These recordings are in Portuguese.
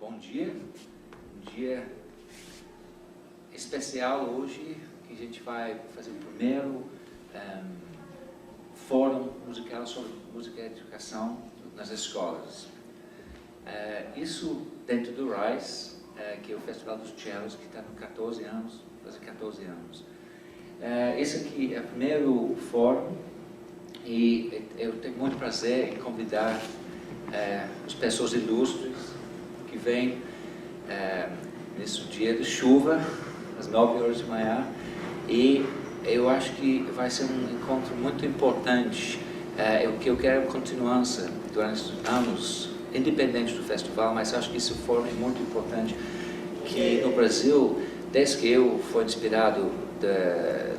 Bom dia, um dia especial hoje, que a gente vai fazer o primeiro fórum musical sobre música e educação nas escolas. Isso dentro do RISE, que é o Festival dos Cellos, que está com 14 anos, faz 14 anos. Esse aqui é o primeiro fórum e eu tenho muito prazer em convidar as pessoas ilustres que vêm nesse dia de chuva, às 9 horas de manhã, e eu acho que vai ser um encontro muito importante, que eu quero continuança durante os anos, independente do festival, mas acho que esse fórum é muito importante, que no Brasil, desde que eu fui inspirado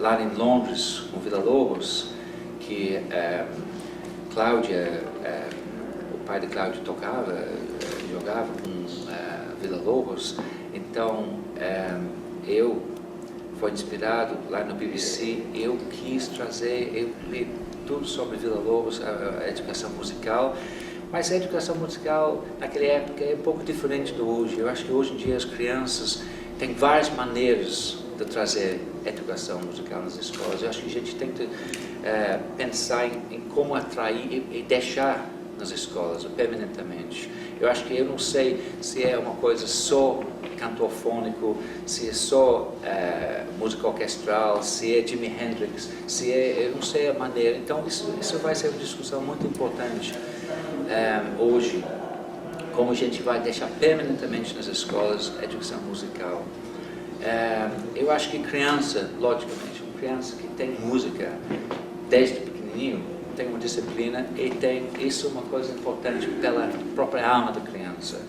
lá em Londres, com Villa Lobos, que Cláudia, o pai de Cláudia jogava com Villa Lobos, então eu fui inspirado lá no BBC, eu quis trazer, eu li tudo sobre Villa Lobos, a educação musical, mas a educação musical naquela época é um pouco diferente do hoje. Eu acho que hoje em dia as crianças têm várias maneiras de trazer educação musical nas escolas. Eu acho que a gente tem que pensar em como atrair e deixar nas escolas permanentemente. Eu acho que eu não sei se é uma coisa só cantor fônico, se é só música orquestral, se é Jimi Hendrix, se é, eu não sei a maneira. Então isso vai ser uma discussão muito importante hoje, como a gente vai deixar permanentemente nas escolas a educação musical. Eu acho que criança, logicamente, uma criança que tem música desde pequenininho, tem uma disciplina e tem isso, uma coisa importante pela própria alma da criança,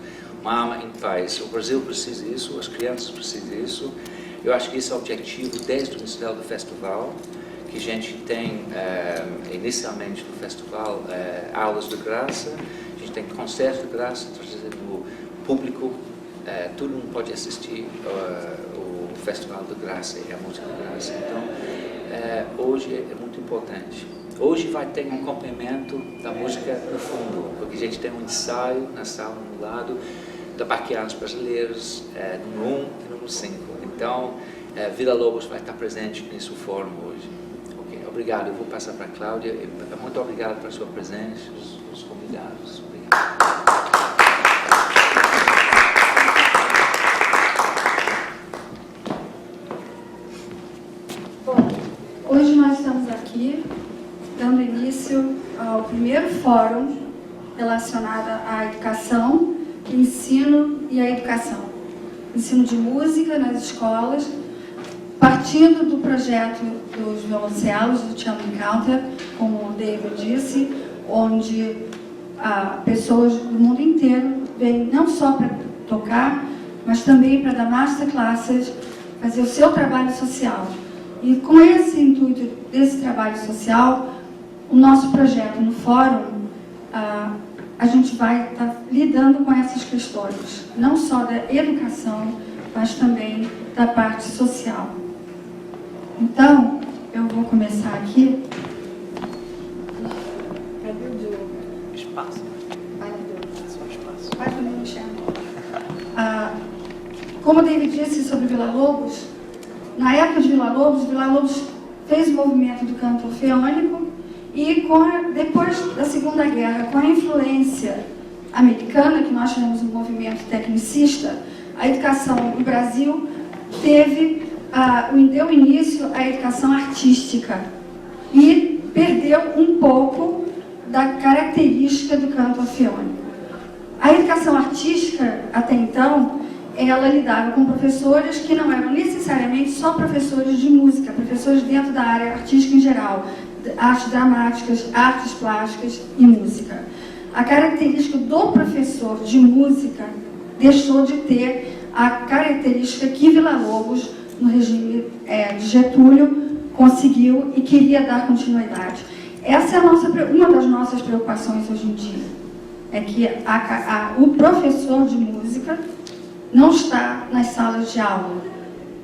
uma alma em paz. O Brasil precisa disso, as crianças precisam disso. Eu acho que esse é o objetivo desde o início do festival, que a gente tem inicialmente no festival aulas de graça, a gente tem concertos de graça, trazendo o público, todo mundo pode assistir o festival de graça e a música de graça. Então hoje é muito importante. Hoje vai ter um complemento da música no fundo, porque a gente tem um ensaio na sala no lado da Baquianos Brasileiros, número 1 e número 5. Então, Villa Lobos vai estar presente nesse fórum hoje. Okay, obrigado. Eu vou passar para a Cláudia. Muito obrigado pela sua presença, os convidados. Obrigado. Bom, hoje nós estamos aqui dando início ao primeiro fórum relacionado à educação, ensino e à educação. Ensino de música nas escolas, partindo do projeto dos violoncelos, do Cello Encounter, como o David disse, onde pessoas do mundo inteiro vêm não só para tocar, mas também para dar masterclasses, fazer o seu trabalho social. E com esse intuito desse trabalho social, o nosso projeto no fórum, a gente vai estar lidando com essas questões, não só da educação, mas também da parte social. Então, eu vou começar aqui. Cadê o Diogo? Espaço. Vai, Diogo. Só espaço. Vai comigo no chão. Como o David disse sobre Villa Lobos, na época de Villa Lobos fez o movimento do canto orfeônico e depois da Segunda Guerra, com a influência americana, que nós chamamos de movimento tecnicista, a educação no Brasil deu início à educação artística e perdeu um pouco da característica do canto orfeônico. A educação artística, até então, ela lidava com professores que não eram necessariamente só professores de música, professores dentro da área artística em geral, artes dramáticas, artes plásticas e música. A característica do professor de música deixou de ter a característica que Villa Lobos, no regime de Getúlio, conseguiu e queria dar continuidade. Essa é uma das nossas preocupações hoje em dia, é que o professor de música não está nas salas de aula.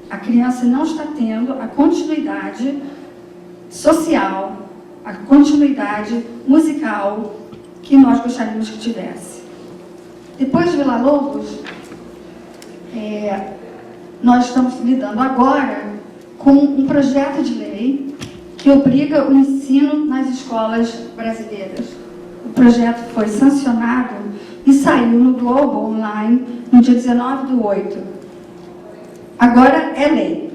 A criança não está tendo a continuidade social, a continuidade musical que nós gostaríamos que tivesse. Depois de Villa Lobos, Nós estamos lidando agora com um projeto de lei que obriga o ensino nas escolas brasileiras. O projeto foi sancionado e saiu no Globo Online no dia 19/8. Agora é lei.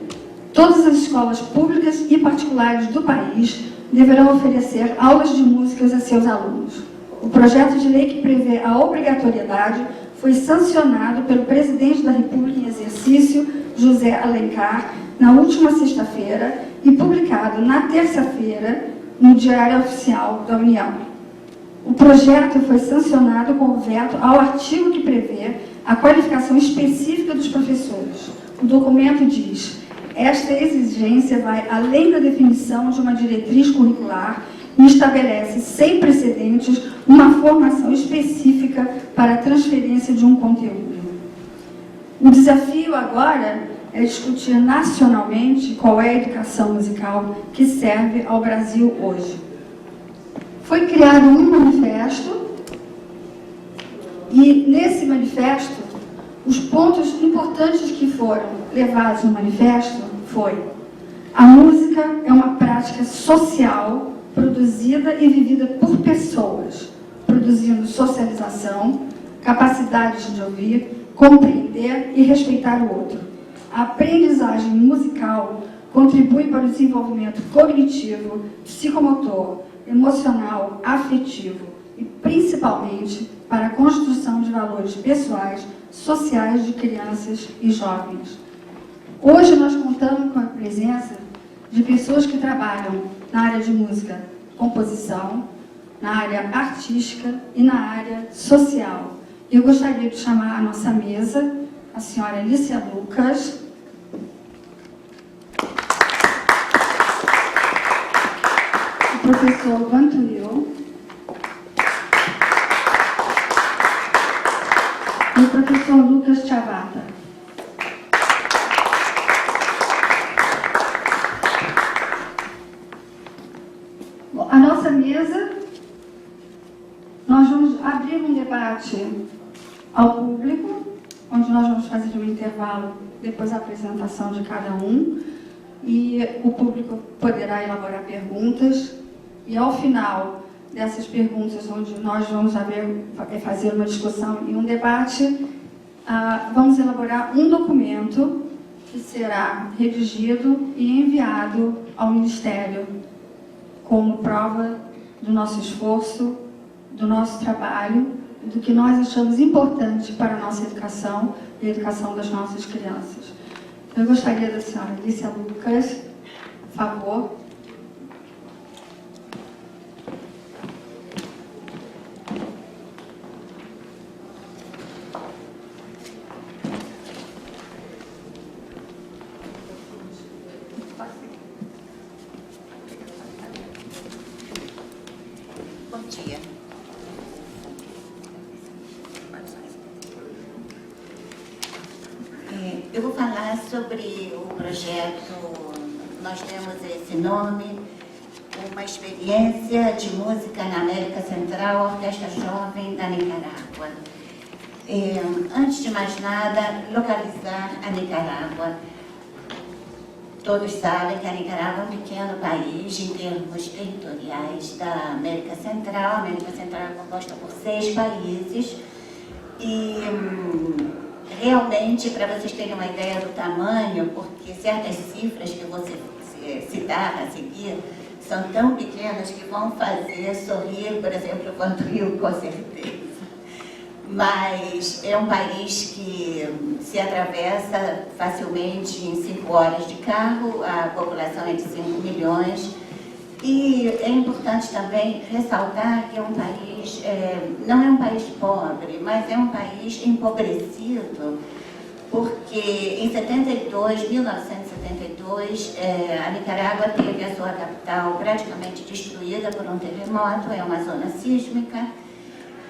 Todas as escolas públicas e particulares do país deverão oferecer aulas de músicas a seus alunos. O projeto de lei que prevê a obrigatoriedade foi sancionado pelo presidente da República em exercício, José Alencar, na última sexta-feira e publicado na terça-feira no Diário Oficial da União. O projeto foi sancionado com o veto ao artigo que prevê a qualificação específica dos professores. O documento diz: esta exigência vai além da definição de uma diretriz curricular e estabelece, sem precedentes, uma formação específica para a transferência de um conteúdo. O desafio agora é discutir nacionalmente qual é a educação musical que serve ao Brasil hoje. Foi criado um manifesto e, nesse manifesto, os pontos importantes que foram levados no manifesto foi: a música é uma prática social produzida e vivida por pessoas, produzindo socialização, capacidade de ouvir, compreender e respeitar o outro. A aprendizagem musical contribui para o desenvolvimento cognitivo, psicomotor, emocional, afetivo e, principalmente, para a construção de valores pessoais, sociais de crianças e jovens. Hoje nós contamos com a presença de pessoas que trabalham na área de música, composição, na área artística e na área social. Eu gostaria de chamar à nossa mesa a senhora Alicia Lucas, o professor Vantuil e o professor Lucas Chavata. Bom, a nossa mesa, nós vamos abrir um debate ao público, onde nós vamos fazer um intervalo depois da apresentação de cada um, e o público poderá elaborar perguntas, e ao final dessas perguntas, onde nós vamos fazer uma discussão e um debate, vamos elaborar um documento que será redigido e enviado ao Ministério como prova do nosso esforço, do nosso trabalho, do que nós achamos importante para a nossa educação e a educação das nossas crianças. Eu gostaria da senhora Alicia Lucas, por favor. Bom dia. Eu vou falar sobre o projeto, nós temos esse nome, uma experiência de música na América Central, Orquestra Jovem da Nicarágua. Antes de mais nada, localizar a Nicarágua. Todos sabem que a Nicarágua é um pequeno país em termos territoriais da América Central. A América Central é composta por 6 países e realmente, para vocês terem uma ideia do tamanho, porque certas cifras que vou citar a seguir são tão pequenas que vão fazer sorrir, por exemplo, o Vantuil, com certeza. Mas é um país que se atravessa facilmente em 5 horas de carro, a população é de 5 milhões. E é importante também ressaltar que é um país, não é um país pobre, mas é um país empobrecido, porque em 1972, a Nicarágua teve a sua capital praticamente destruída por um terremoto, é uma zona sísmica,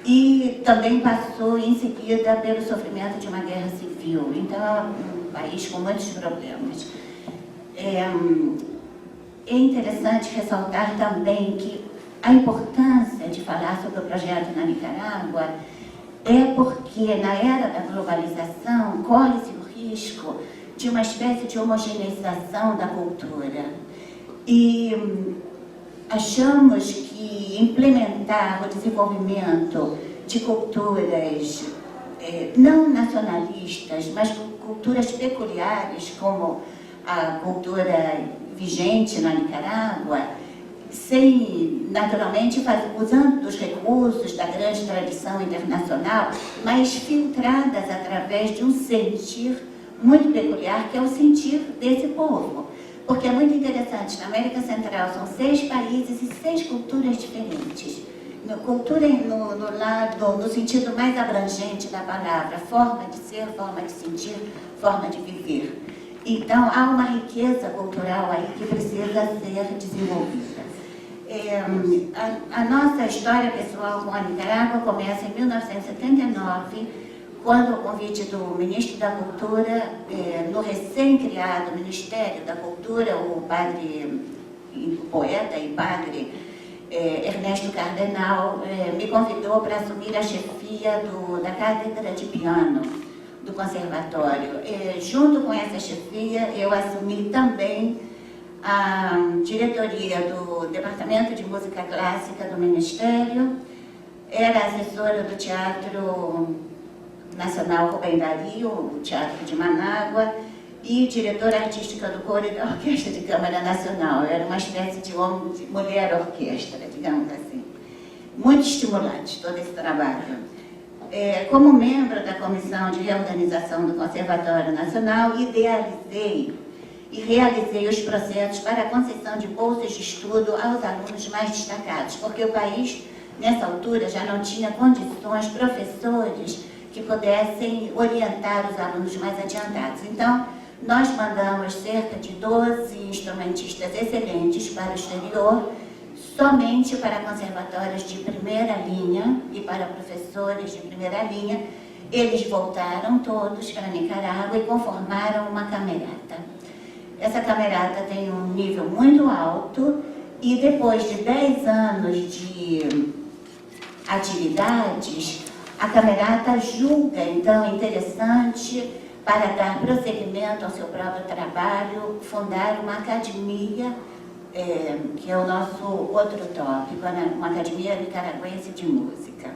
e também passou em seguida pelo sofrimento de uma guerra civil. Então é um país com muitos problemas. É interessante ressaltar também que a importância de falar sobre o projeto na Nicarágua é porque na era da globalização corre-se o risco de uma espécie de homogeneização da cultura. E achamos que implementar o desenvolvimento de culturas não nacionalistas, mas culturas peculiares, como a cultura vigente na Nicarágua, sem, naturalmente, usando dos recursos da grande tradição internacional, mas filtradas através de um sentir muito peculiar, que é o sentir desse povo. Porque é muito interessante, na América Central são 6 países e 6 culturas diferentes. Cultura no sentido mais abrangente da palavra, forma de ser, forma de sentir, forma de viver. Então, há uma riqueza cultural aí que precisa ser desenvolvida. A nossa história pessoal com a Nicarágua começa em 1979, quando o convite do ministro da Cultura, no recém-criado Ministério da Cultura, o poeta e padre Ernesto Cardenal, me convidou para assumir a chefia da cátedra de piano do conservatório. Junto com essa chefia, eu assumi também a diretoria do Departamento de Música Clássica do Ministério, era assessora do Teatro Nacional Rubem Dario, o Teatro de Manágua, e diretora artística do coro e da Orquestra de Câmara Nacional. Eu era uma espécie de mulher-orquestra, digamos assim. Muito estimulante todo esse trabalho. Como membro da Comissão de Reorganização do Conservatório Nacional, idealizei e realizei os processos para a concessão de bolsas de estudo aos alunos mais destacados, porque o país, nessa altura, já não tinha condições, professores que pudessem orientar os alunos mais adiantados. Então, nós mandamos cerca de 12 instrumentistas excelentes para o exterior, somente para conservatórios de primeira linha e para professores de primeira linha. Eles voltaram todos para Nicarágua e conformaram uma camerata. Essa camerata tem um nível muito alto e depois de 10 anos de atividades, a camerata julga, então, interessante, para dar prosseguimento ao seu próprio trabalho, fundar uma academia, que é o nosso outro tópico, uma academia nicaragüense de música.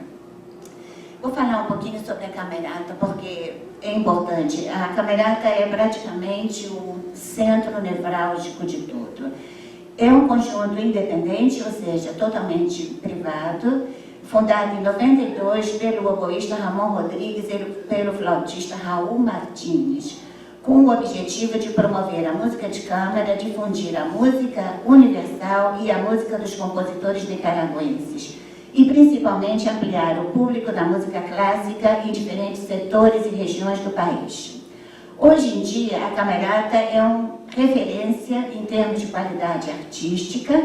Vou falar um pouquinho sobre a camerata, porque é importante. A camerata é praticamente o centro nevrálgico de tudo. É um conjunto independente, ou seja, totalmente privado, fundado em 92 pelo oboísta Ramon Rodrigues e pelo flautista Raul Martins, com o objetivo de promover a música de câmara, difundir a música universal e a música dos compositores nicaragüenses, e principalmente ampliar o público da música clássica em diferentes setores e regiões do país. Hoje em dia, a camerata é uma referência em termos de qualidade artística,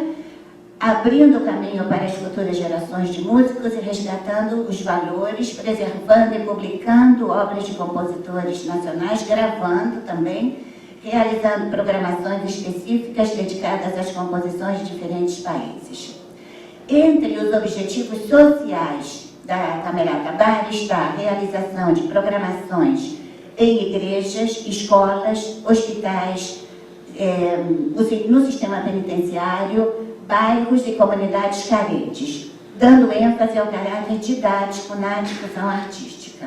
abrindo o caminho para as futuras gerações de músicos e resgatando os valores, preservando e publicando obras de compositores nacionais, gravando também, realizando programações específicas dedicadas às composições de diferentes países. Entre os objetivos sociais da Camerata Bar está a realização de programações em igrejas, escolas, hospitais, no sistema penitenciário, bairros e comunidades carentes, dando ênfase ao caráter didático na difusão artística.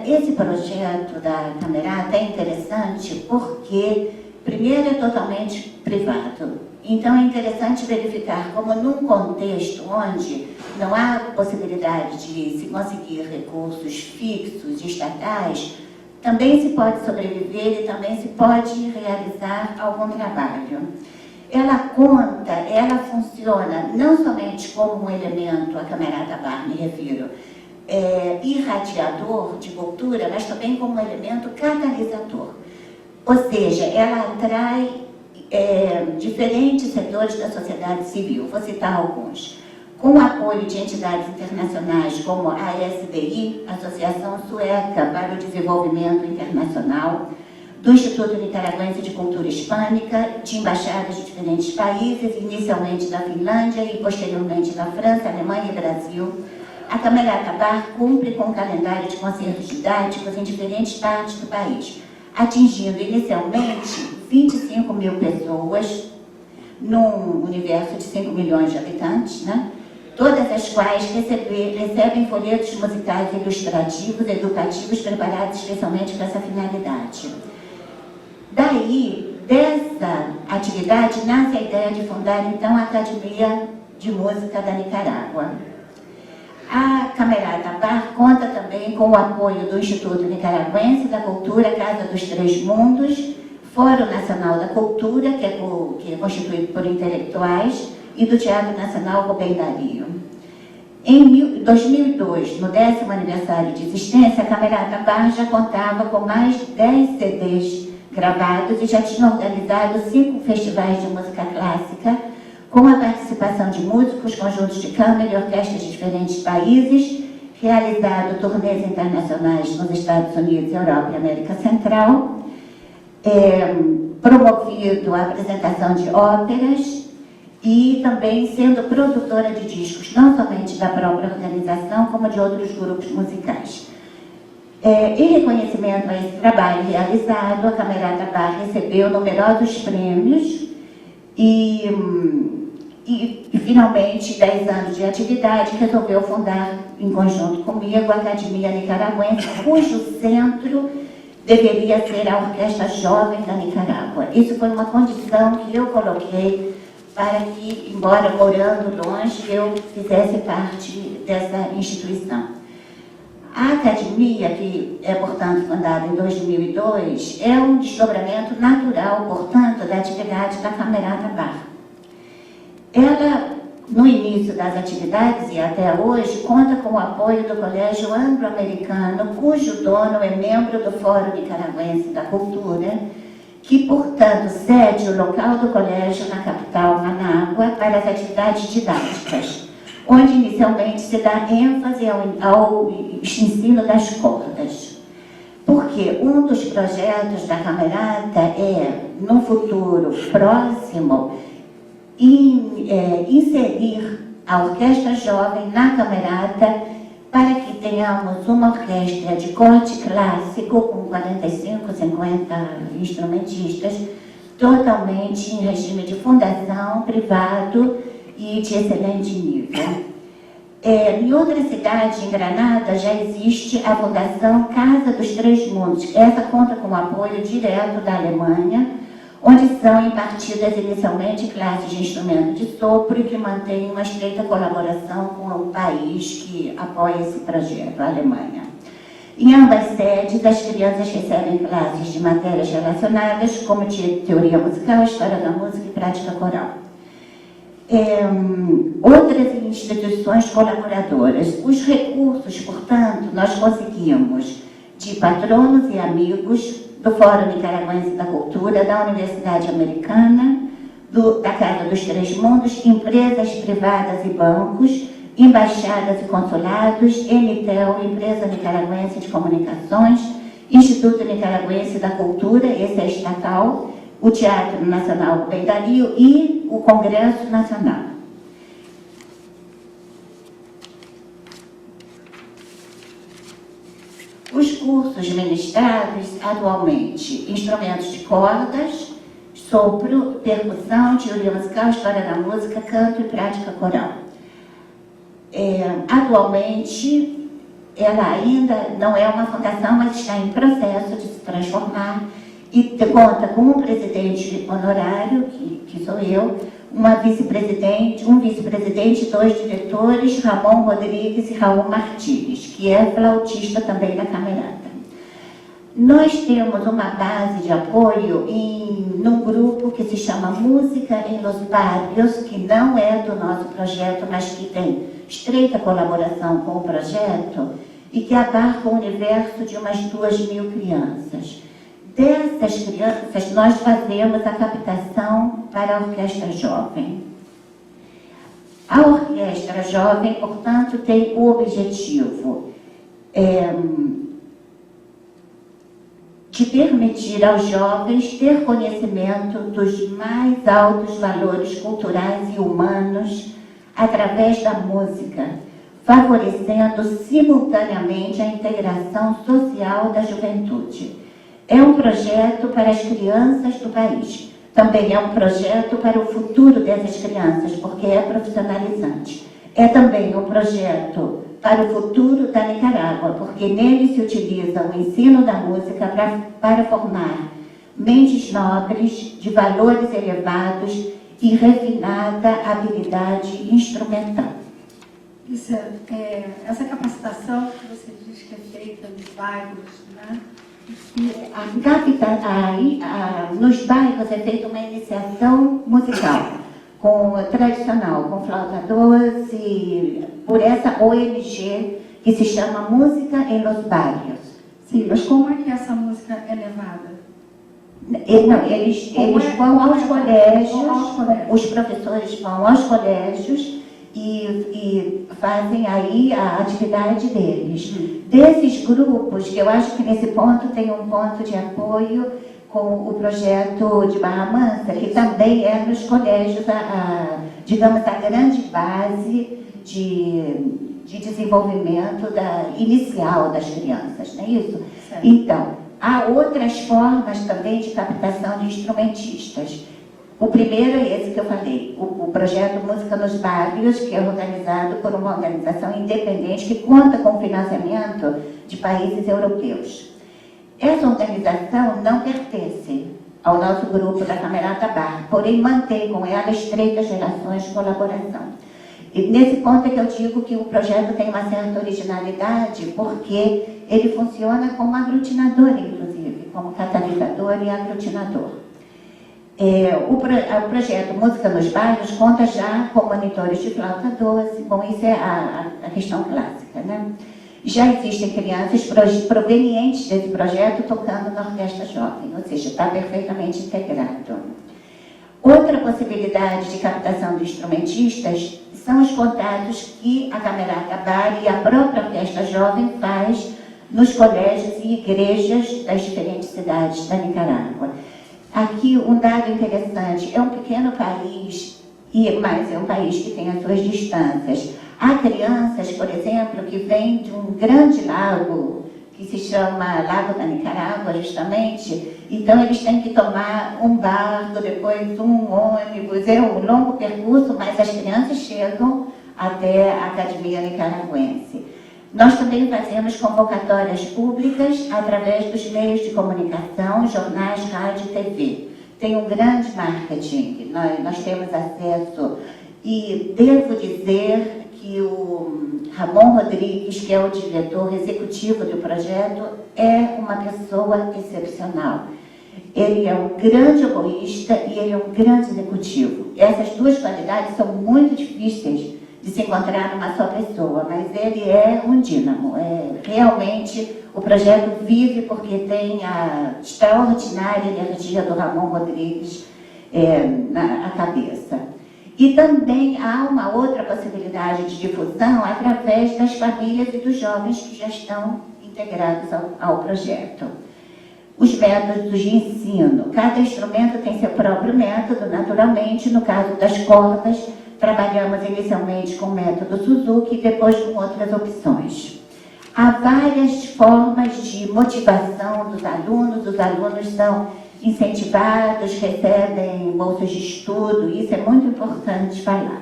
Esse projeto da Camerata é interessante porque, primeiro, é totalmente privado. Então, é interessante verificar como, num contexto onde não há possibilidade de se conseguir recursos fixos e estatais, também se pode sobreviver e também se pode realizar algum trabalho. Ela funciona não somente como um elemento, a Camerata Bar, me refiro, irradiador de cultura, mas também como um elemento catalisador. Ou seja, ela atrai diferentes setores da sociedade civil. Vou citar alguns. Com o apoio de entidades internacionais como a ASDI, Associação Sueca para o Desenvolvimento Internacional, do Instituto Nicaragüense de Cultura Hispânica, de embaixadas de diferentes países, inicialmente da Finlândia e posteriormente da França, Alemanha e Brasil, A Camerata Bar cumpre com um calendário de concertos didáticos em diferentes partes do país, atingindo inicialmente 25 mil pessoas, num universo de 5 milhões de habitantes, né? Todas as quais recebem folhetos musicais ilustrativos, educativos, preparados especialmente para essa finalidade. Daí, dessa atividade, nasce a ideia de fundar, então, a Academia de Música da Nicarágua. A Camerata Bar conta também com o apoio do Instituto Nicaragüense da Cultura, Casa dos Três Mundos, Fórum Nacional da Cultura, que é constituído por intelectuais, e do Teatro Nacional Rubem Dario. Em 2002, no 10º aniversário de existência, a Camerata Bar já contava com mais de 10 CDs gravados e já tinha organizado 5 festivais de música clássica, com a participação de músicos, conjuntos de câmara e orquestras de diferentes países, realizado turnês internacionais nos Estados Unidos, Europa e América Central, promovido a apresentação de óperas e também sendo produtora de discos, não somente da própria organização, como de outros grupos musicais. Em reconhecimento a esse trabalho realizado, a Camerata Bar recebeu numerosos prêmios e finalmente, 10 anos de atividade, resolveu fundar, em conjunto comigo, a Academia Nicaragüense, cujo centro deveria ser a Orquestra Jovem da Nicarágua. Isso foi uma condição que eu coloquei para que, embora morando longe, eu fizesse parte dessa instituição. A Academia, que é, portanto, fundada em 2002, é um desdobramento natural, portanto, da atividade da Camerata Bar. Ela, no início das atividades e até hoje, conta com o apoio do Colégio Anglo-Americano, cujo dono é membro do Fórum Nicaragüense da Cultura, que, portanto, cede o local do colégio na capital, Manágua, para as atividades didáticas, onde inicialmente se dá ênfase ao ensino das cordas. Porque um dos projetos da Camerata é, no futuro próximo, inserir a Orquestra Jovem na Camerata para que tenhamos uma orquestra de corte clássico com 45, 50 instrumentistas, totalmente em regime de fundação, privado e de excelente nível. Em outra cidade, em Granada, já existe a Fundação Casa dos Três Mundos. Essa conta com o apoio direto da Alemanha, onde são impartidas inicialmente classes de instrumento de sopro e que mantém uma estreita colaboração com o país que apoia esse projeto, a Alemanha. Em ambas sedes, as crianças recebem classes de matérias relacionadas, como teoria musical, história da música e prática coral. Outras instituições colaboradoras. Os recursos, portanto, nós conseguimos de patronos e amigos do Fórum Nicaragüense da Cultura, da Universidade Americana, da Casa dos Três Mundos, empresas privadas e bancos, embaixadas e consulados, Emitel, Empresa Nicaragüense de Comunicações, Instituto Nicaragüense da Cultura, esse é estatal, o Teatro Nacional Rubem Dario e o Congresso Nacional. Os cursos ministrados atualmente, instrumentos de cordas, sopro, percussão, teoria musical, história da música, canto e prática coral. Atualmente, ela ainda não é uma fundação, mas está em processo de se transformar e conta com um presidente honorário, que sou eu, um vice-presidente e 2 diretores, Ramon Rodrigues e Raul Martínez, que é flautista também da Camerata. Nós temos uma base de apoio num grupo que se chama Música em los Barrios, que não é do nosso projeto, mas que tem estreita colaboração com o projeto e que abarca o universo de umas 2.000 crianças. Dessas crianças, nós fazemos a captação para a Orquestra Jovem. A Orquestra Jovem, portanto, tem o objetivo de permitir aos jovens ter conhecimento dos mais altos valores culturais e humanos através da música, favorecendo simultaneamente a integração social da juventude. É um projeto para as crianças do país. Também é um projeto para o futuro dessas crianças, porque é profissionalizante. É também um projeto para o futuro da Nicarágua, porque nele se utiliza o ensino da música para formar mentes nobres, de valores elevados e refinada habilidade instrumental. Isso, essa capacitação que você diz que é feita nos bairros, né? Nos bairros é feita uma iniciação musical, tradicional, com flauta doce, por essa ONG que se chama Música em los Barrios. Sim, mas como é que essa música é levada? Eles vão aos colégios, os professores vão aos colégios e fazem aí a atividade deles. Desses grupos, que eu acho que nesse ponto tem um ponto de apoio com o projeto de Barra Mansa, que também é nos colégios, digamos, a grande base de desenvolvimento inicial das crianças, não é isso? Certo. Então, há outras formas também de captação de instrumentistas. O primeiro é esse que eu falei, o projeto Música nos Barrios, que é organizado por uma organização independente que conta com financiamento de países europeus. Essa organização não pertence ao nosso grupo da Camerata Bar, porém mantém com ela estreitas relações de colaboração. E nesse ponto é que eu digo que o projeto tem uma certa originalidade, porque ele funciona como aglutinador, inclusive, como catalisador e aglutinador. O projeto Música nos Bairros conta já com monitores de flauta doce, bom, isso é a questão clássica, né? Já existem crianças provenientes desse projeto tocando na orquestra jovem, ou seja, está perfeitamente integrado. Outra possibilidade de captação de instrumentistas são os contatos que a Camerata Bar e a própria orquestra jovem faz nos colégios e igrejas das diferentes cidades da Nicarágua. Aqui um dado interessante, é um pequeno país, mas é um país que tem as suas distâncias. Há crianças, por exemplo, que vêm de um grande lago, que se chama Lago da Nicarágua, justamente, então eles têm que tomar um barco, depois um ônibus, é um longo percurso, mas as crianças chegam até a Academia Nicaragüense. Nós também fazemos convocatórias públicas através dos meios de comunicação, jornais, rádio e TV. Tem um grande marketing, nós temos acesso, e devo dizer que o Ramon Rodrigues, que é o diretor executivo do projeto, é uma pessoa excepcional. Ele é um grande oboísta e ele é um grande executivo. Essas duas qualidades são muito difíceis de se encontrar numa só pessoa, mas ele é um dínamo. Realmente, o projeto vive porque tem a extraordinária energia do Ramon Rodrigues na cabeça. E também há uma outra possibilidade de difusão através das famílias e dos jovens que já estão integrados ao projeto. Os métodos de ensino. Cada instrumento tem seu próprio método, naturalmente. No caso das cordas, trabalhamos inicialmente com o método Suzuki e depois com outras opções. Há várias formas de motivação dos alunos. Os alunos são incentivados, recebem bolsas de estudo, isso é muito importante falar.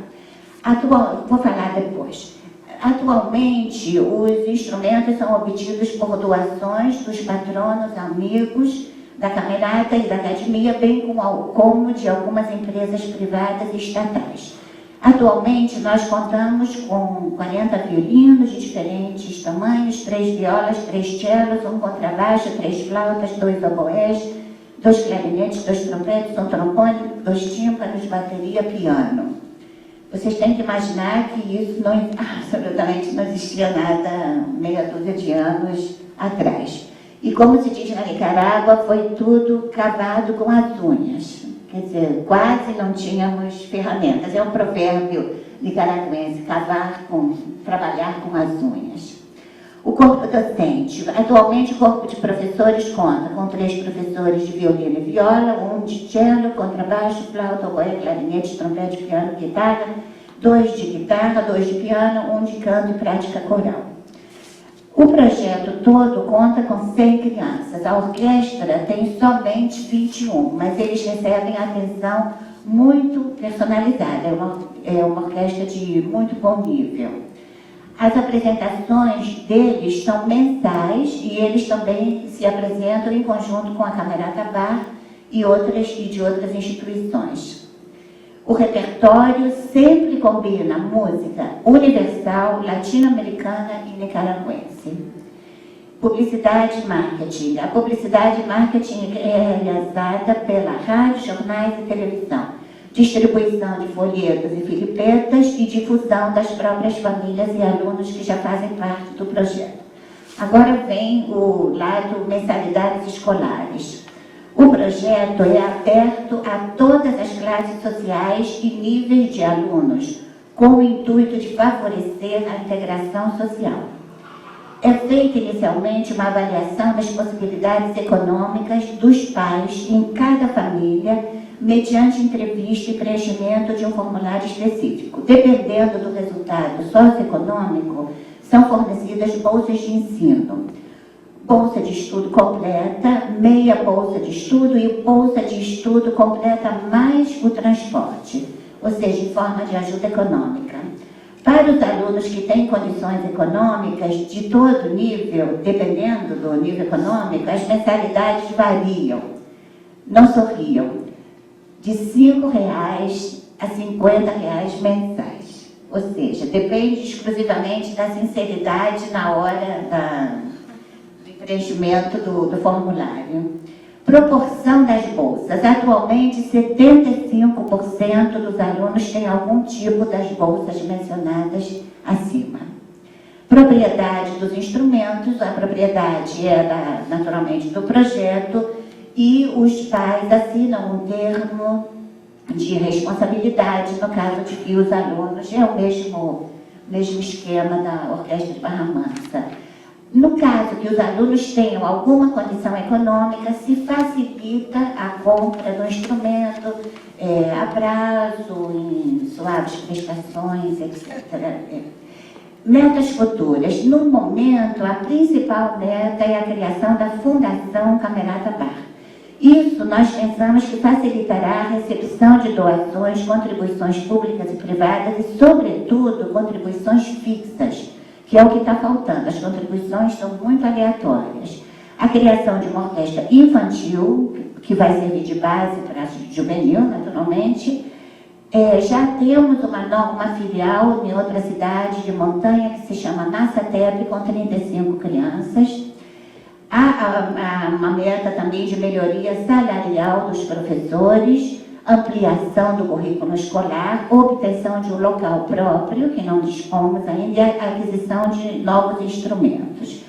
Vou falar depois. Atualmente, os instrumentos são obtidos por doações dos patronos, amigos da Camerata e da Academia, bem como de algumas empresas privadas e estatais. Atualmente, nós contamos com 40 violinos de diferentes tamanhos, 3 violas, 3 cellos, um contrabaixo, 3 flautas, 2 oboés, 2 clarinetes, 2 trompetes, um trombone, 2 tímpanos, bateria, piano. Vocês têm que imaginar que isso absolutamente não existia nada meia dúzia de anos atrás. E como se diz na Nicarágua, foi tudo cavado com as unhas. Quer dizer, quase não tínhamos ferramentas. É um provérbio nicaragüense, trabalhar com as unhas. O corpo docente. Atualmente, o corpo de professores conta com 3 professores de violino e viola, 1 de cello, contrabaixo, flauta, oboé, clarinete, trompete, piano, guitarra, 2 de guitarra, 2 de piano, 1 de canto e prática coral. O projeto todo conta com 100 crianças. A orquestra tem somente 21, mas eles recebem atenção muito personalizada. É uma orquestra de muito bom nível. As apresentações deles são mensais e eles também se apresentam em conjunto com a Camerata Bar e de outras instituições. O repertório sempre combina música universal, latino-americana e nicaragüense. Publicidade e marketing. A publicidade e marketing é realizada pela rádio, jornais e televisão. Distribuição de folhetos e filipetas e difusão das próprias famílias e alunos que já fazem parte do projeto. Agora vem o lado mensalidades escolares. O projeto é aberto a todas as classes sociais e níveis de alunos, com o intuito de favorecer a integração social. É feita inicialmente uma avaliação das possibilidades econômicas dos pais em cada família, mediante entrevista e preenchimento de um formulário específico. Dependendo do resultado socioeconômico, são fornecidas bolsas de ensino. Bolsa de estudo completa, meia bolsa de estudo e bolsa de estudo completa mais o transporte, ou seja, em forma de ajuda econômica. Para os alunos que têm condições econômicas de todo nível, dependendo do nível econômico, as mensalidades variam, não sorriam, de R$ 5 a R$ 50 mensais. Ou seja, depende exclusivamente da sinceridade na hora do preenchimento do formulário. Proporção das bolsas. Atualmente, 75% dos alunos têm algum tipo das bolsas mencionadas acima. Propriedade dos instrumentos. A propriedade é, naturalmente, do projeto e os pais assinam um termo de responsabilidade no caso de que os alunos, é o mesmo esquema da Orquestra de Barra Mansa. No caso que os alunos tenham alguma condição econômica, se facilita a compra do instrumento a prazo, em suaves prestações, etc. Metas futuras. No momento, a principal meta é a criação da Fundação Camerata Bar. Isso nós pensamos que facilitará a recepção de doações, contribuições públicas e privadas e, sobretudo, contribuições fixas, que é o que está faltando. As contribuições são muito aleatórias. A criação de uma orquestra infantil, que vai servir de base para a juvenil, naturalmente. Já temos uma filial em outra cidade de montanha que se chama Massatep, com 35 crianças. Há uma meta também de melhoria salarial dos professores, ampliação do currículo escolar, obtenção de um local próprio, que não dispomos ainda, e a aquisição de novos instrumentos.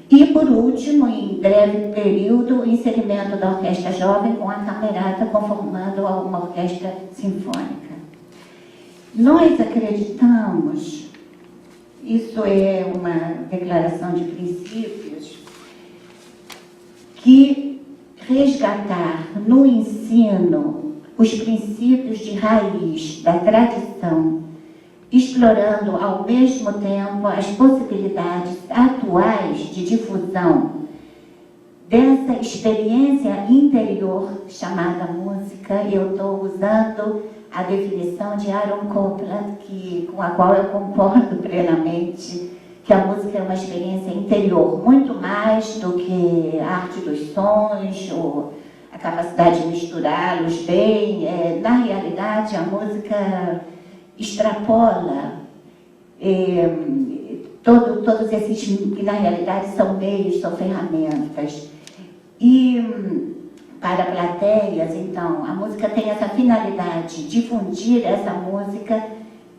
E, por último, em breve período, o inserimento da orquestra jovem com a camerata, conformando uma orquestra sinfônica. Nós acreditamos, isso é uma declaração de princípios, que resgatar no ensino os princípios de raiz da tradição, explorando ao mesmo tempo as possibilidades atuais de difusão dessa experiência interior chamada música. Eu estou usando a definição de Aaron Copland, com a qual eu concordo plenamente, que a música é uma experiência interior, muito mais do que a arte dos sons, ou a capacidade de misturá-los bem. Na realidade, a música extrapola todos esses que, na realidade, são meios, são ferramentas. E para plateias, então, a música tem essa finalidade, difundir essa música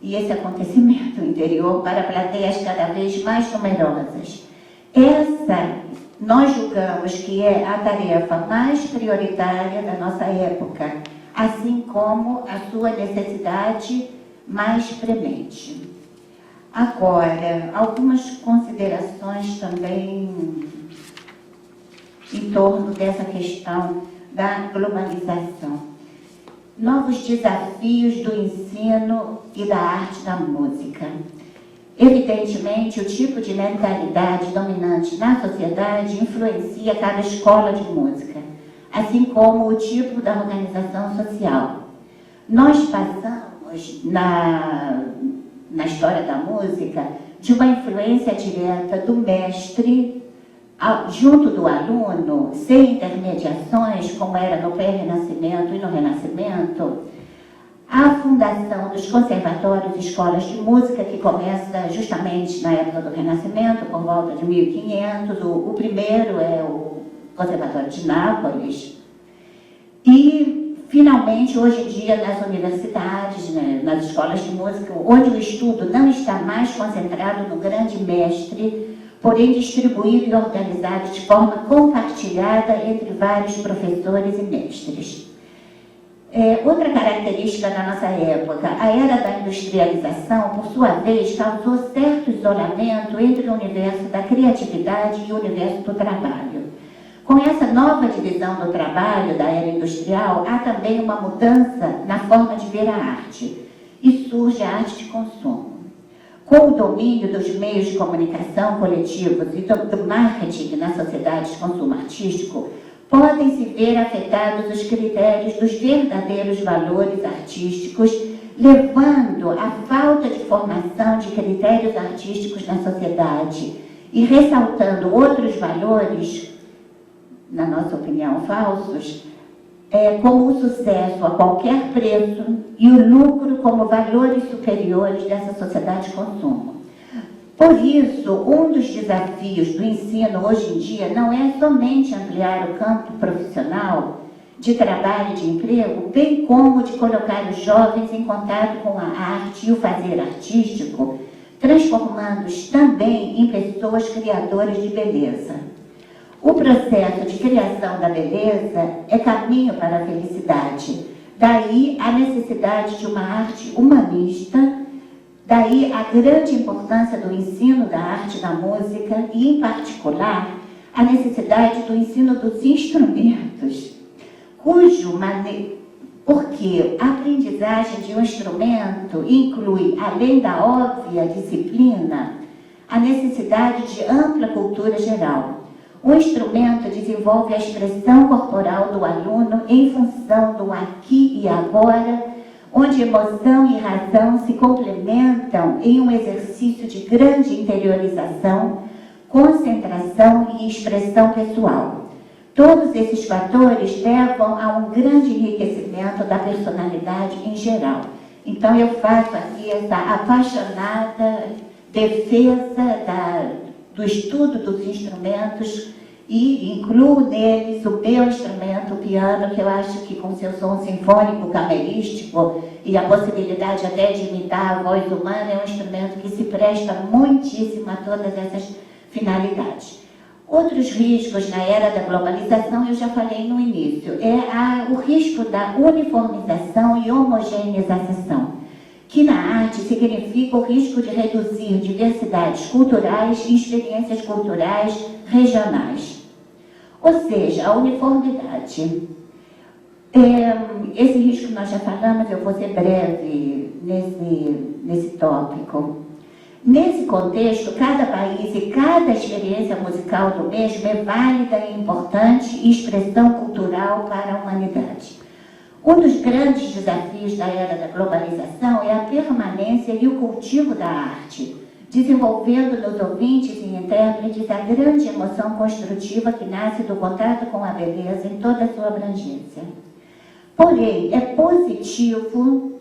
e esse acontecimento interior para plateias cada vez mais numerosas. Essa, nós julgamos que é a tarefa mais prioritária da nossa época, assim como a sua necessidade mais premente. Agora, algumas considerações também em torno dessa questão da globalização. novos desafios do ensino e da arte da música. Evidentemente, o tipo de mentalidade dominante na sociedade influencia cada escola de música, assim como o tipo da organização social. Nós passamos, na história da música, de uma influência direta do mestre junto do aluno, sem intermediações, como era no pré-renascimento e no Renascimento, a fundação dos conservatórios e escolas de música, que começa justamente na época do Renascimento, por volta de 1500, o primeiro é o Conservatório de Nápoles, e, finalmente, hoje em dia, nas universidades, né, nas escolas de música, onde o estudo não está mais concentrado no grande mestre, porém distribuído e organizado de forma compartilhada entre vários professores e mestres. Outra característica da nossa época, a era da industrialização, por sua vez, causou certo isolamento entre o universo da criatividade e o universo do trabalho. Com essa nova divisão do trabalho da era industrial, há também uma mudança na forma de ver a arte, e surge a arte de consumo. Com o domínio dos meios de comunicação coletivos e do marketing na sociedade de consumo artístico, podem-se ver afetados os critérios dos verdadeiros valores artísticos, levando à falta de formação de critérios artísticos na sociedade e ressaltando outros valores, na nossa opinião, falsos, como o sucesso a qualquer preço e o lucro como valores superiores dessa sociedade de consumo. Por isso, um dos desafios do ensino hoje em dia não é somente ampliar o campo profissional de trabalho e de emprego, bem como de colocar os jovens em contato com a arte e o fazer artístico, transformando-os também em pessoas criadoras de beleza. O processo de criação da beleza é caminho para a felicidade. Daí a necessidade de uma arte humanista, daí a grande importância do ensino da arte da música e, em particular, a necessidade do ensino dos instrumentos, porque a aprendizagem de um instrumento inclui, além da óbvia disciplina, a necessidade de ampla cultura geral. O instrumento desenvolve a expressão corporal do aluno em função do aqui e agora, onde emoção e razão se complementam em um exercício de grande interiorização, concentração e expressão pessoal. Todos esses fatores levam a um grande enriquecimento da personalidade em geral. Então, eu faço aqui essa apaixonada defesa do estudo dos instrumentos e incluo neles o meu instrumento, o piano, que eu acho que com seu som sinfônico, camerístico e a possibilidade até de imitar a voz humana, é um instrumento que se presta muitíssimo a todas essas finalidades. Outros riscos na era da globalização, eu já falei no início, o risco da uniformização e homogeneização, que na arte significa o risco de reduzir diversidades culturais e experiências culturais regionais. Ou seja, a uniformidade. Esse risco nós já falamos, eu vou ser breve nesse tópico. Nesse contexto, cada país e cada experiência musical do mesmo é válida e importante e expressão cultural para a humanidade. Um dos grandes desafios da era da globalização é a permanência e o cultivo da arte, desenvolvendo nos ouvintes e intérpretes a grande emoção construtiva que nasce do contato com a beleza em toda a sua abrangência. Porém, é positivo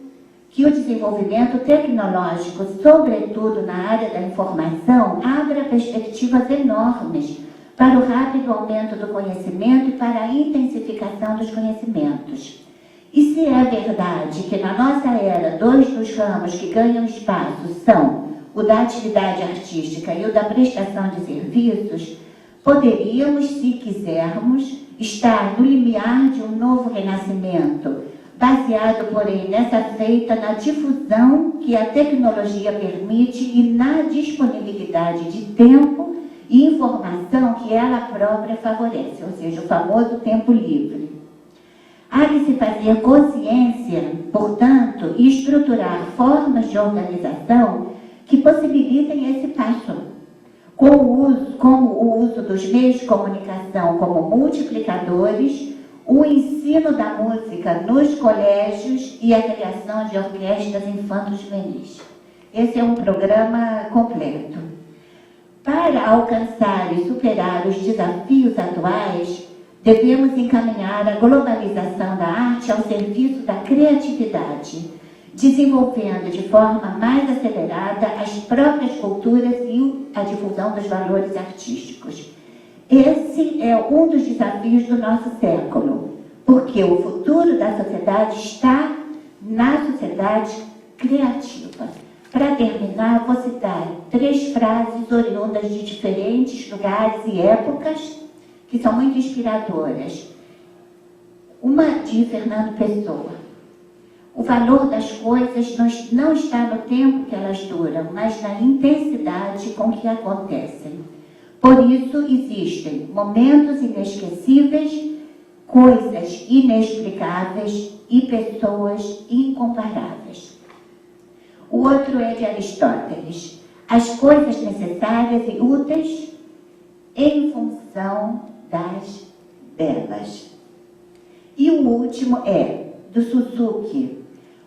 que o desenvolvimento tecnológico, sobretudo na área da informação, abra perspectivas enormes para o rápido aumento do conhecimento e para a intensificação dos conhecimentos. E se é verdade que na nossa era dois dos ramos que ganham espaço são o da atividade artística e o da prestação de serviços, poderíamos, se quisermos, estar no limiar de um novo renascimento, baseado, porém, nessa feita na difusão que a tecnologia permite e na disponibilidade de tempo e informação que ela própria favorece, ou seja, o famoso tempo livre. Há de se fazer consciência, portanto, e estruturar formas de organização que possibilitem esse passo, como o uso dos meios de comunicação como multiplicadores, o ensino da música nos colégios e a criação de orquestras infanto-juvenis. Esse é um programa completo. Para alcançar e superar os desafios atuais, devemos encaminhar a globalização da arte ao serviço da criatividade, desenvolvendo de forma mais acelerada as próprias culturas e a difusão dos valores artísticos. Esse é um dos desafios do nosso século, porque o futuro da sociedade está na sociedade criativa. Para terminar, vou citar 3 frases oriundas de diferentes lugares e épocas, que são muito inspiradoras. Uma de Fernando Pessoa. O valor das coisas não está no tempo que elas duram, mas na intensidade com que acontecem. Por isso, existem momentos inesquecíveis, coisas inexplicáveis e pessoas incomparáveis. O outro é de Aristóteles. As coisas necessárias e úteis em função das belas. E o último é do Suzuki.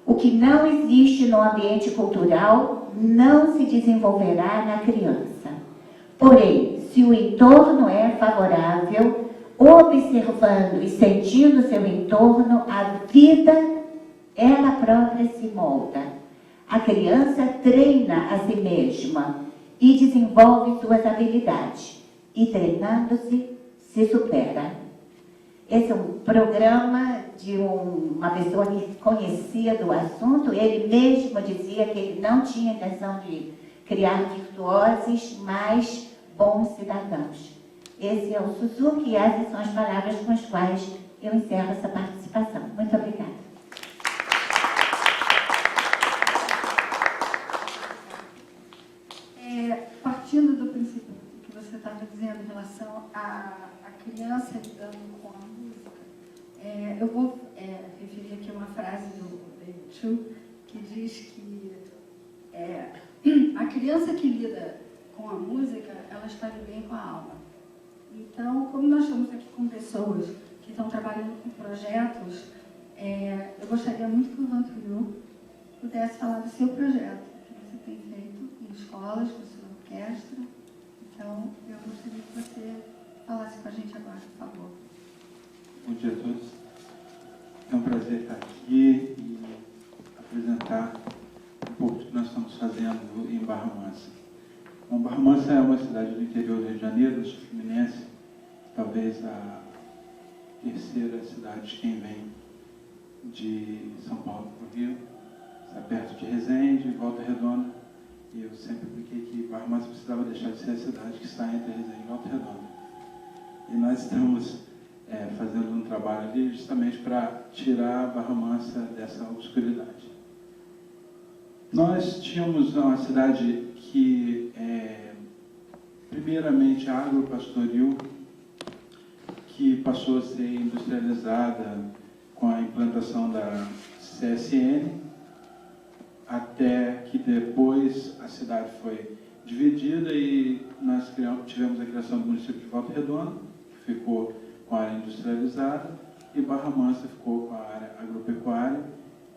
O que não existe no ambiente cultural não se desenvolverá na criança. Porém, se o entorno é favorável, observando e sentindo seu entorno, a vida, ela própria se molda. A criança treina a si mesma e desenvolve suas habilidades. E treinando-se, se supera. Esse é um programa de uma pessoa que conhecia do assunto. Ele mesmo dizia que ele não tinha intenção de criar virtuosos, mas bons cidadãos. Esse é o Suzuki e essas são as palavras com as quais eu encerro essa participação. Muito obrigada. Partindo do princípio que você estava dizendo em relação à criança lidando com a música, eu vou referir aqui uma frase do David Chu, que diz que a criança que lida com a música, ela está bem com a alma. Então, como nós estamos aqui com pessoas que estão trabalhando com projetos, eu gostaria muito que o Venturiu pudesse falar do seu projeto, que você tem feito em escolas, com a sua orquestra. Então, eu gostaria que você falasse com a gente agora, por favor. Bom dia a todos. É um prazer estar aqui e apresentar um pouco do que nós estamos fazendo em Barra Mansa. Bom, Barra Mansa é uma cidade do interior do Rio de Janeiro, do sul fluminense, talvez a terceira cidade de quem vem de São Paulo para o Rio. Está perto de Resende, Volta Redonda, e eu sempre expliquei que Barra Mansa precisava deixar de ser a cidade que está entre Resende e Volta Redonda. E nós estamos fazendo um trabalho ali justamente para tirar Barra Mansa dessa obscuridade. Nós tínhamos uma cidade que, primeiramente, agropastoril, que passou a ser industrializada com a implantação da CSN, até que depois a cidade foi dividida e nós tivemos a criação do município de Volta Redonda, que ficou com a área industrializada, e Barra Mansa ficou com a área agropecuária,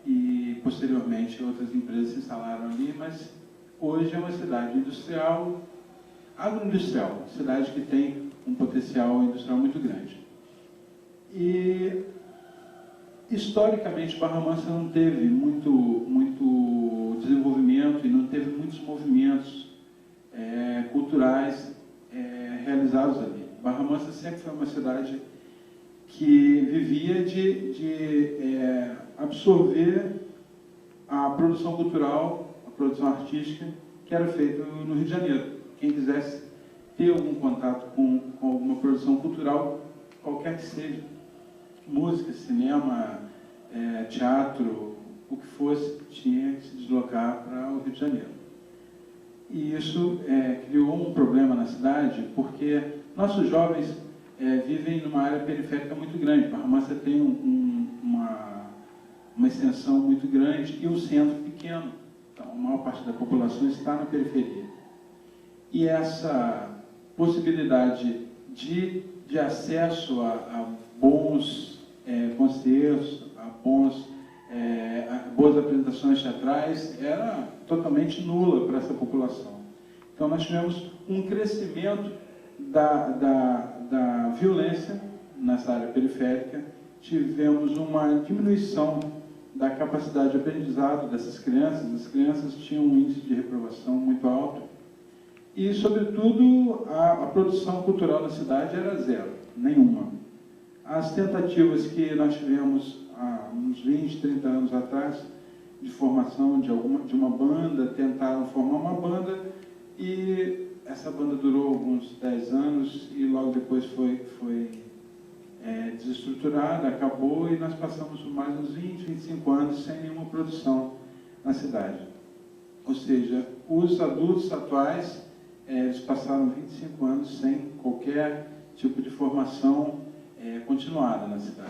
e posteriormente outras empresas se instalaram ali, mas hoje é uma cidade industrial, agroindustrial, cidade que tem um potencial industrial muito grande. E historicamente Barra Mansa não teve muito desenvolvimento e não teve muitos movimentos culturais realizados ali. Barra Mansa sempre foi uma cidade que vivia de absorver a produção cultural, a produção artística que era feita no Rio de Janeiro. Quem quisesse ter algum contato com alguma produção cultural, qualquer que seja, música, cinema, teatro, o que fosse, tinha que se deslocar para o Rio de Janeiro. E isso criou um problema na cidade, porque nossos jovens vivem numa área periférica muito grande. Barra Mansa tem uma extensão muito grande e um centro pequeno. Então, a maior parte da população está na periferia. E essa possibilidade de acesso a bons concertos, a boas apresentações teatrais, era totalmente nula para essa população. Então, nós tivemos um crescimento da violência nessa área periférica, tivemos uma diminuição da capacidade de aprendizado dessas crianças. As crianças tinham um índice de reprovação muito alto e, sobretudo, a produção cultural na cidade era zero, nenhuma. As tentativas que nós tivemos há uns 20, 30 anos atrás de formação de uma banda, tentaram formar uma banda e essa banda durou alguns 10 anos e logo depois foi desestruturada, acabou, e nós passamos por mais uns 20, 25 anos sem nenhuma produção na cidade. Ou seja, os adultos atuais, eles passaram 25 anos sem qualquer tipo de formação continuada na cidade.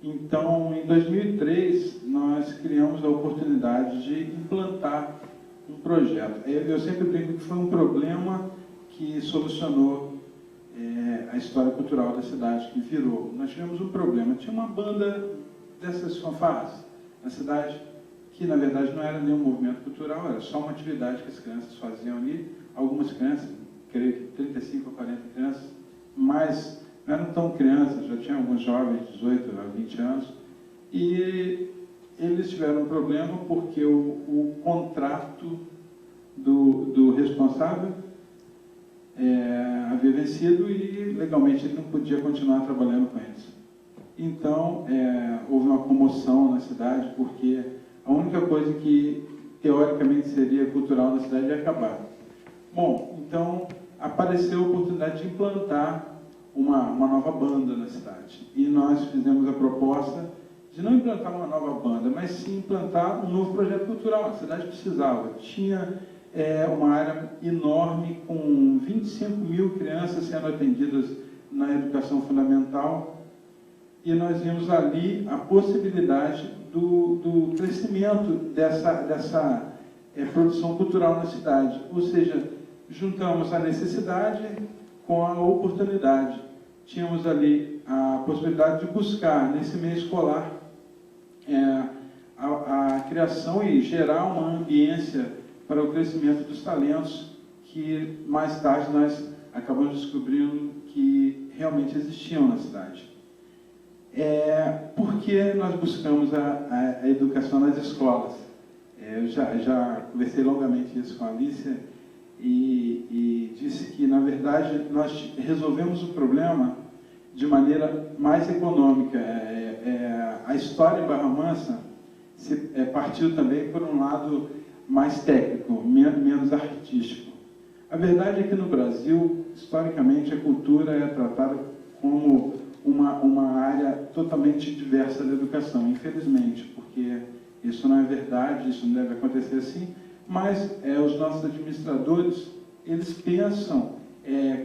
Então, em 2003, nós criamos a oportunidade de implantar um projeto. Eu sempre brinco que foi um problema que solucionou a história cultural da cidade, que virou. Nós tivemos um problema. Tinha uma banda dessas fanfarras na cidade, que na verdade não era nenhum movimento cultural, era só uma atividade que as crianças faziam ali. Algumas crianças, creio que 35 ou 40 crianças, mas não eram tão crianças, já tinham alguns jovens, 18 a 20 anos, e eles tiveram um problema porque o contrato do responsável havia vencido e legalmente ele não podia continuar trabalhando com eles. Então, houve uma comoção na cidade, porque a única coisa que teoricamente seria cultural na cidade ia acabar. Bom, então apareceu a oportunidade de implantar uma nova banda na cidade. E nós fizemos a proposta de não implantar uma nova banda, mas sim implantar um novo projeto cultural. A cidade precisava. Tinha uma área enorme, com 25 mil crianças sendo atendidas na educação fundamental, e nós vimos ali a possibilidade do crescimento dessa produção cultural na cidade. Ou seja, juntamos a necessidade com a oportunidade. Tínhamos ali a possibilidade de buscar, nesse meio escolar, a criação e gerar uma ambiência para o crescimento dos talentos, que mais tarde nós acabamos descobrindo que realmente existiam na cidade. Por que nós buscamos a educação nas escolas? Eu já conversei longamente isso com a Alicia e disse que, na verdade, nós resolvemos o problema de maneira mais econômica. A história em Barra Mansa partiu também por um lado mais técnico, menos artístico. A verdade é que no Brasil, historicamente, a cultura é tratada como uma área totalmente diversa da educação, infelizmente, porque isso não é verdade, isso não deve acontecer assim, mas os nossos administradores, eles pensam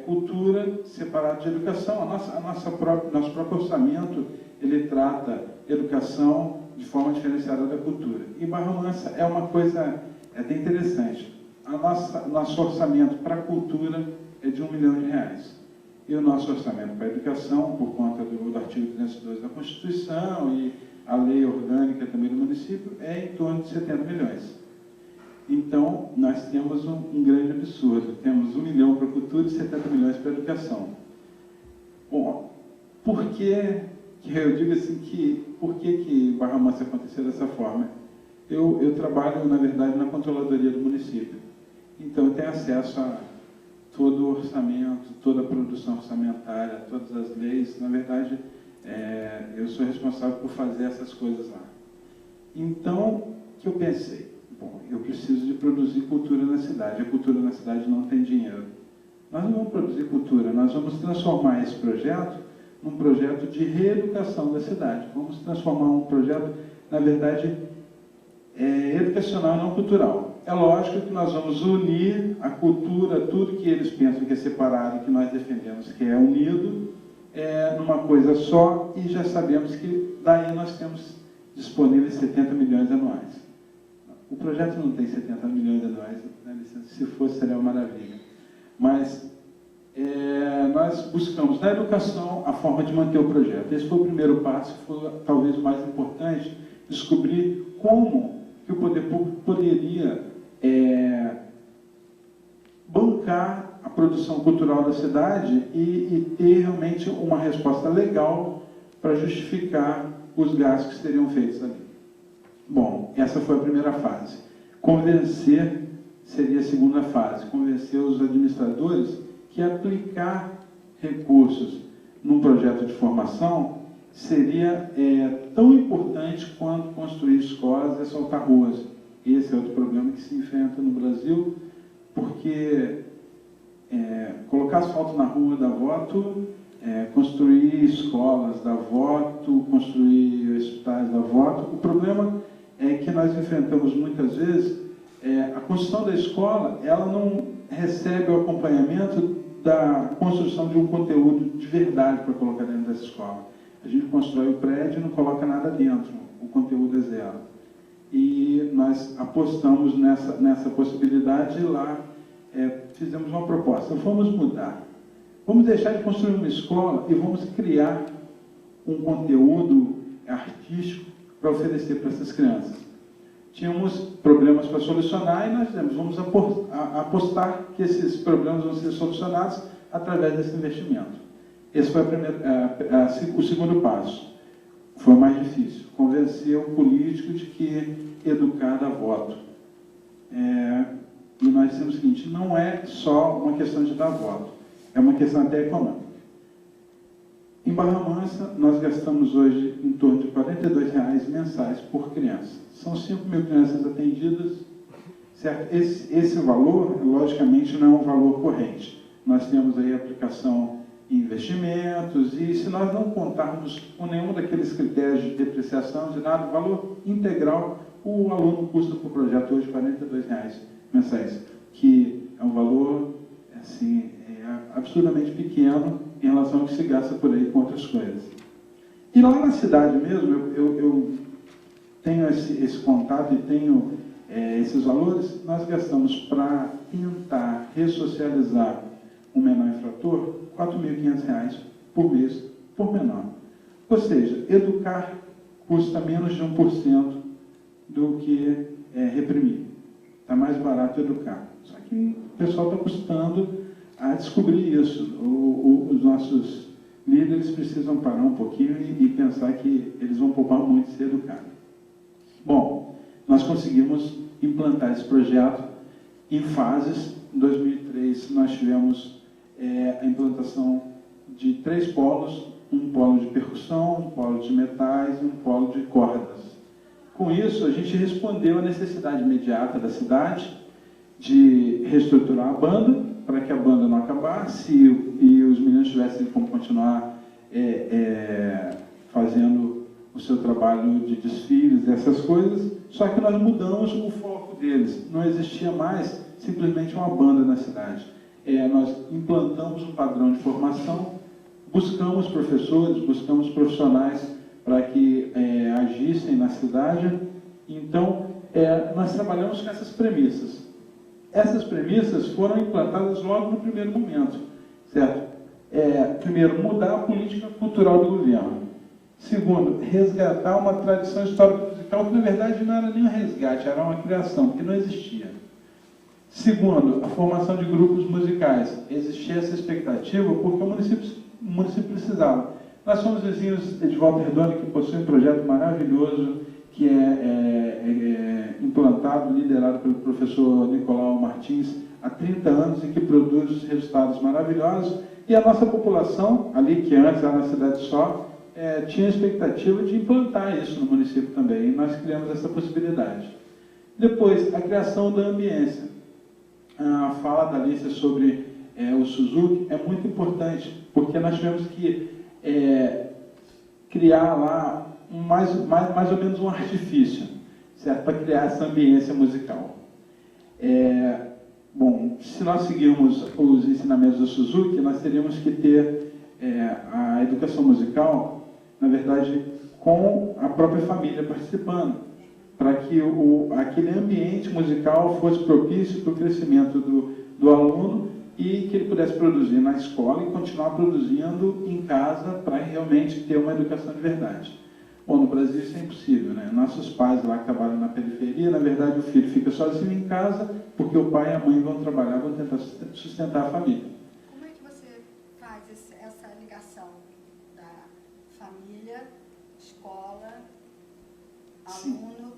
cultura separada de educação. Nosso próprio orçamento, ele trata educação de forma diferenciada da cultura. E Barra Mansa é uma coisa até interessante. Nosso orçamento para a cultura é de R$1 milhão. E o nosso orçamento para a educação, por conta do artigo 302 da Constituição e a lei orgânica também do município, é em torno de 70 milhões. Então, nós temos um grande absurdo. Temos 1 milhão para a cultura e 70 milhões para a educação. Bom, por que eu digo assim por que Barra Mansa aconteceu dessa forma? Eu trabalho, na verdade, na controladoria do município. Então, eu tenho acesso a todo o orçamento, toda a produção orçamentária, todas as leis. Na verdade, eu sou responsável por fazer essas coisas lá. Então, o que eu pensei? Bom, eu preciso de produzir cultura na cidade. A cultura na cidade não tem dinheiro. Nós não vamos produzir cultura, nós vamos transformar esse projeto num projeto de reeducação da cidade. Vamos transformar um projeto, na verdade, educacional e não cultural. É lógico que nós vamos unir a cultura, tudo que eles pensam que é separado, que nós defendemos que é unido, numa coisa só, e já sabemos que daí nós temos disponíveis 70 milhões anuais. O projeto não tem 70 milhões anuais, né, licença? Se fosse, seria uma maravilha. Mas nós buscamos na educação a forma de manter o projeto. Esse foi o primeiro passo, foi talvez o mais importante, descobrir como que o poder público poderia bancar a produção cultural da cidade e ter realmente uma resposta legal para justificar os gastos que seriam feitos ali. Bom, essa foi a primeira fase. Convencer seria a segunda fase, convencer os administradores que aplicar recursos num projeto de formação seria tão importante quanto construir escolas e asfaltar ruas. Esse é outro problema que se enfrenta no Brasil, porque colocar asfalto na rua dá voto, construir escolas dá voto, construir hospitais dá voto. O problema é que nós enfrentamos muitas vezes a construção da escola, ela não recebe o acompanhamento da construção de um conteúdo de verdade para colocar dentro dessa escola. A gente constrói o prédio e não coloca nada dentro, o conteúdo é zero. E nós apostamos nessa possibilidade e lá fizemos uma proposta. Vamos mudar. Vamos deixar de construir uma escola e vamos criar um conteúdo artístico para oferecer para essas crianças. Tínhamos problemas para solucionar e nós dizemos, vamos apostar que esses problemas vão ser solucionados através desse investimento. Esse foi o segundo passo. Foi o mais difícil, convencer o político de que educar dá voto. E nós dizemos o seguinte, não é só uma questão de dar voto, é uma questão até econômica. Em Barra Mansa, nós gastamos hoje em torno de R$42 mensais por criança. São 5.000 crianças atendidas, certo? Esse valor, logicamente, não é um valor corrente. Nós temos aí a aplicação em investimentos, e se nós não contarmos com nenhum daqueles critérios de depreciação, de nada, o valor integral, o aluno custa por projeto hoje R$42 mensais, que é um valor, assim, absurdamente pequeno em relação ao que se gasta por aí com outras coisas. E lá na cidade mesmo, eu tenho esse contato e tenho esses valores, nós gastamos para tentar ressocializar um menor infrator R$4.500 por mês por menor. Ou seja, educar custa menos de 1% do que reprimir. Está mais barato educar. Só que o pessoal está custando a descobrir isso. Os nossos líderes precisam parar um pouquinho e pensar que eles vão poupar muito se educar. Bom, nós conseguimos implantar esse projeto em fases. Em 2003, nós tivemos a implantação de 3 polos, um polo de percussão, um polo de metais e um polo de cordas. Com isso, a gente respondeu à necessidade imediata da cidade de reestruturar a banda, para que a banda não acabasse e os meninos tivessem como continuar fazendo o seu trabalho de desfiles, essas coisas, só que nós mudamos o foco deles. Não existia mais simplesmente uma banda na cidade. Nós implantamos um padrão de formação, buscamos professores, buscamos profissionais para que agissem na cidade. Então, nós trabalhamos com essas premissas. Essas premissas foram implantadas logo no primeiro momento, certo? Primeiro, mudar a política cultural do governo. Segundo, resgatar uma tradição histórica musical que, na verdade, não era nem um resgate, era uma criação, que não existia. Segundo, a formação de grupos musicais. Existia essa expectativa porque o município precisava. Nós somos vizinhos de Volta Redonda, que possui um projeto maravilhoso, que é implantado, liderado pelo professor Nicolau Martins, há 30 anos, e que produz resultados maravilhosos. E a nossa população, ali que antes era na cidade só, tinha a expectativa de implantar isso no município também, e nós criamos essa possibilidade. Depois, a criação da ambiência. A fala da Alicia sobre o Suzuki é muito importante, porque nós tivemos que criar lá mais ou menos um artifício, certo? Para criar essa ambiência musical. Bom, se nós seguirmos os ensinamentos do Suzuki, nós teríamos que ter a educação musical, na verdade, com a própria família participando, para que aquele ambiente musical fosse propício para o crescimento do aluno e que ele pudesse produzir na escola e continuar produzindo em casa para realmente ter uma educação de verdade. Bom, no Brasil isso é impossível, né? Nossos pais lá que trabalham na periferia, na verdade o filho fica sozinho em casa porque o pai e a mãe vão trabalhar, vão tentar sustentar a família. Como é que você faz essa ligação da família, escola, aluno?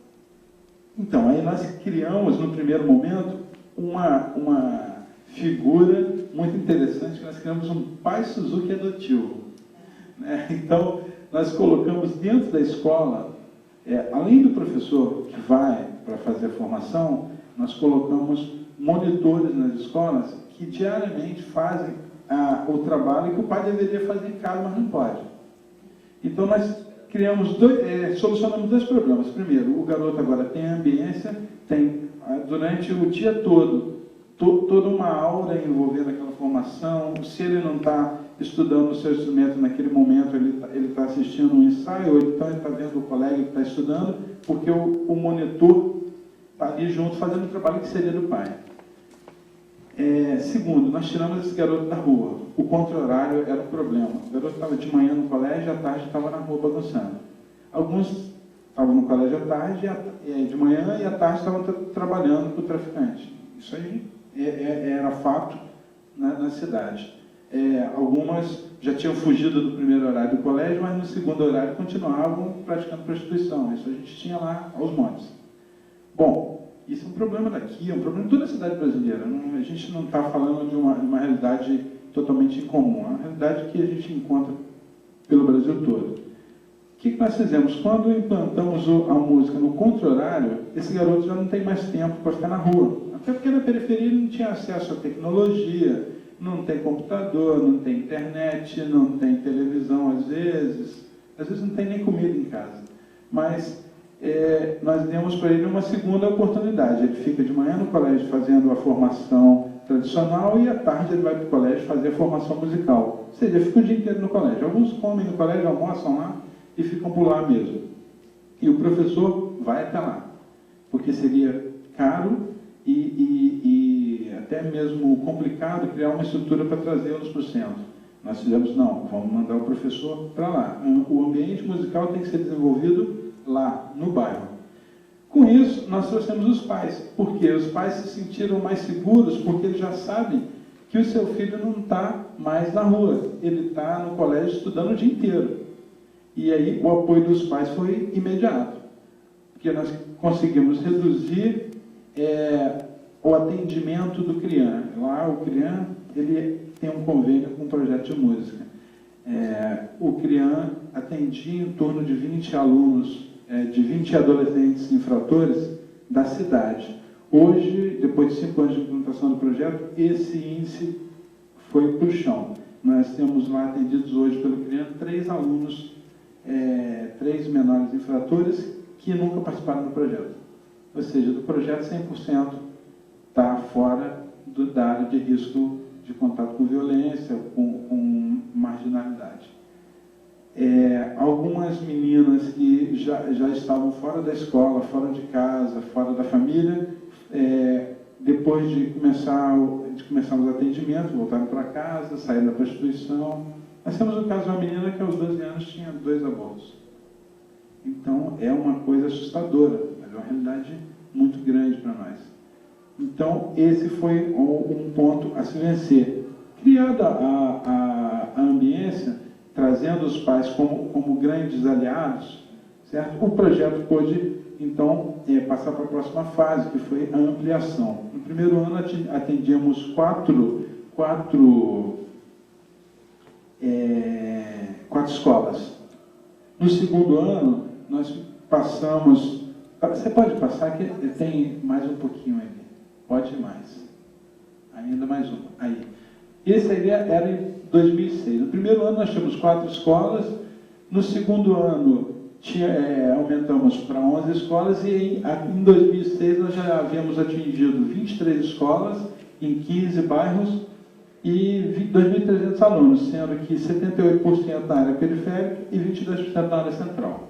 Então, aí nós criamos, no primeiro momento, uma figura muito interessante, que nós criamos um pai Suzuki adotivo. Né? Então, nós colocamos dentro da escola, além do professor que vai para fazer a formação, nós colocamos monitores nas escolas que diariamente fazem o trabalho que o pai deveria fazer em casa, mas não pode. Então, nós criamos solucionamos dois problemas. Primeiro, o garoto agora tem ambiência, tem durante o dia todo toda uma aura envolvendo aquela formação. Se ele não está estudando o seu instrumento naquele momento, ele está assistindo um ensaio, ou então ele está vendo o colega que está estudando, porque o monitor está ali junto fazendo o trabalho que seria do pai. Segundo, nós tiramos esse garoto da rua. O contra-horário era um problema. O garoto estava de manhã no colégio, à tarde estava na rua bagunçando. Alguns estavam no colégio à tarde, de manhã, e à tarde estavam trabalhando para o traficante. Isso aí era fato na cidade. Algumas já tinham fugido do primeiro horário do colégio, mas no segundo horário continuavam praticando prostituição. Isso a gente tinha lá aos montes. Bom, isso é um problema daqui, é um problema de toda a cidade brasileira. A gente não está falando de uma realidade totalmente incomum, é uma realidade que a gente encontra pelo Brasil todo. O que nós fizemos? Quando implantamos a música no contra-horário, esse garoto já não tem mais tempo para ficar na rua. Até porque na periferia ele não tinha acesso à tecnologia, não tem computador, não tem internet, não tem televisão às vezes não tem nem comida em casa. Mas nós demos para ele uma segunda oportunidade. Ele fica de manhã no colégio fazendo a formação tradicional e à tarde ele vai para o colégio fazer a formação musical. Ou seja, ele fica o dia inteiro no colégio. Alguns comem no colégio, almoçam lá e ficam por lá mesmo. E o professor vai até lá, porque seria caro e até mesmo complicado criar uma estrutura para trazê-los para o centro. Nós fizemos, não, vamos mandar o professor para lá. O ambiente musical tem que ser desenvolvido lá, no bairro. Com isso, nós trouxemos os pais, porque os pais se sentiram mais seguros, porque eles já sabem que o seu filho não está mais na rua, ele está no colégio estudando o dia inteiro. E aí o apoio dos pais foi imediato, porque nós conseguimos reduzir o atendimento do CRIAN. Lá o CRIAN ele tem um convênio com um projeto de música. O CRIAN atendia em torno de 20 alunos, de 20 adolescentes infratores da cidade. Hoje, depois de 5 anos de implementação do projeto, esse índice foi para o chão. Nós temos lá atendidos hoje pelo CRIAN 3 alunos, 3 menores infratores que nunca participaram do projeto. Ou seja, do projeto 100% está fora da área de risco de contato com violência, com marginalidade. Algumas meninas que já estavam fora da escola, fora de casa, fora da família, depois de começar os atendimentos, voltaram para casa, saíram da prostituição. Nós temos o caso de uma menina que aos 12 anos tinha 2 abortos. Então, é uma coisa assustadora, mas é uma realidade muito grande para nós. Então, esse foi um ponto a se vencer. Criada a ambiência, trazendo os pais como grandes aliados, certo? O projeto pôde, então, passar para a próxima fase, que foi a ampliação. No primeiro ano, atendíamos quatro escolas. No segundo ano, nós passamos... Você pode passar, que tem mais um pouquinho aí. Pode ir mais. Ainda mais uma. Aí. Esse aí era em 2006. No primeiro ano nós tínhamos 4 escolas. No segundo ano aumentamos para 11 escolas. E em 2006 nós já havíamos atingido 23 escolas em 15 bairros e 2.300 alunos, sendo que 78% na área periférica e 22% na área central.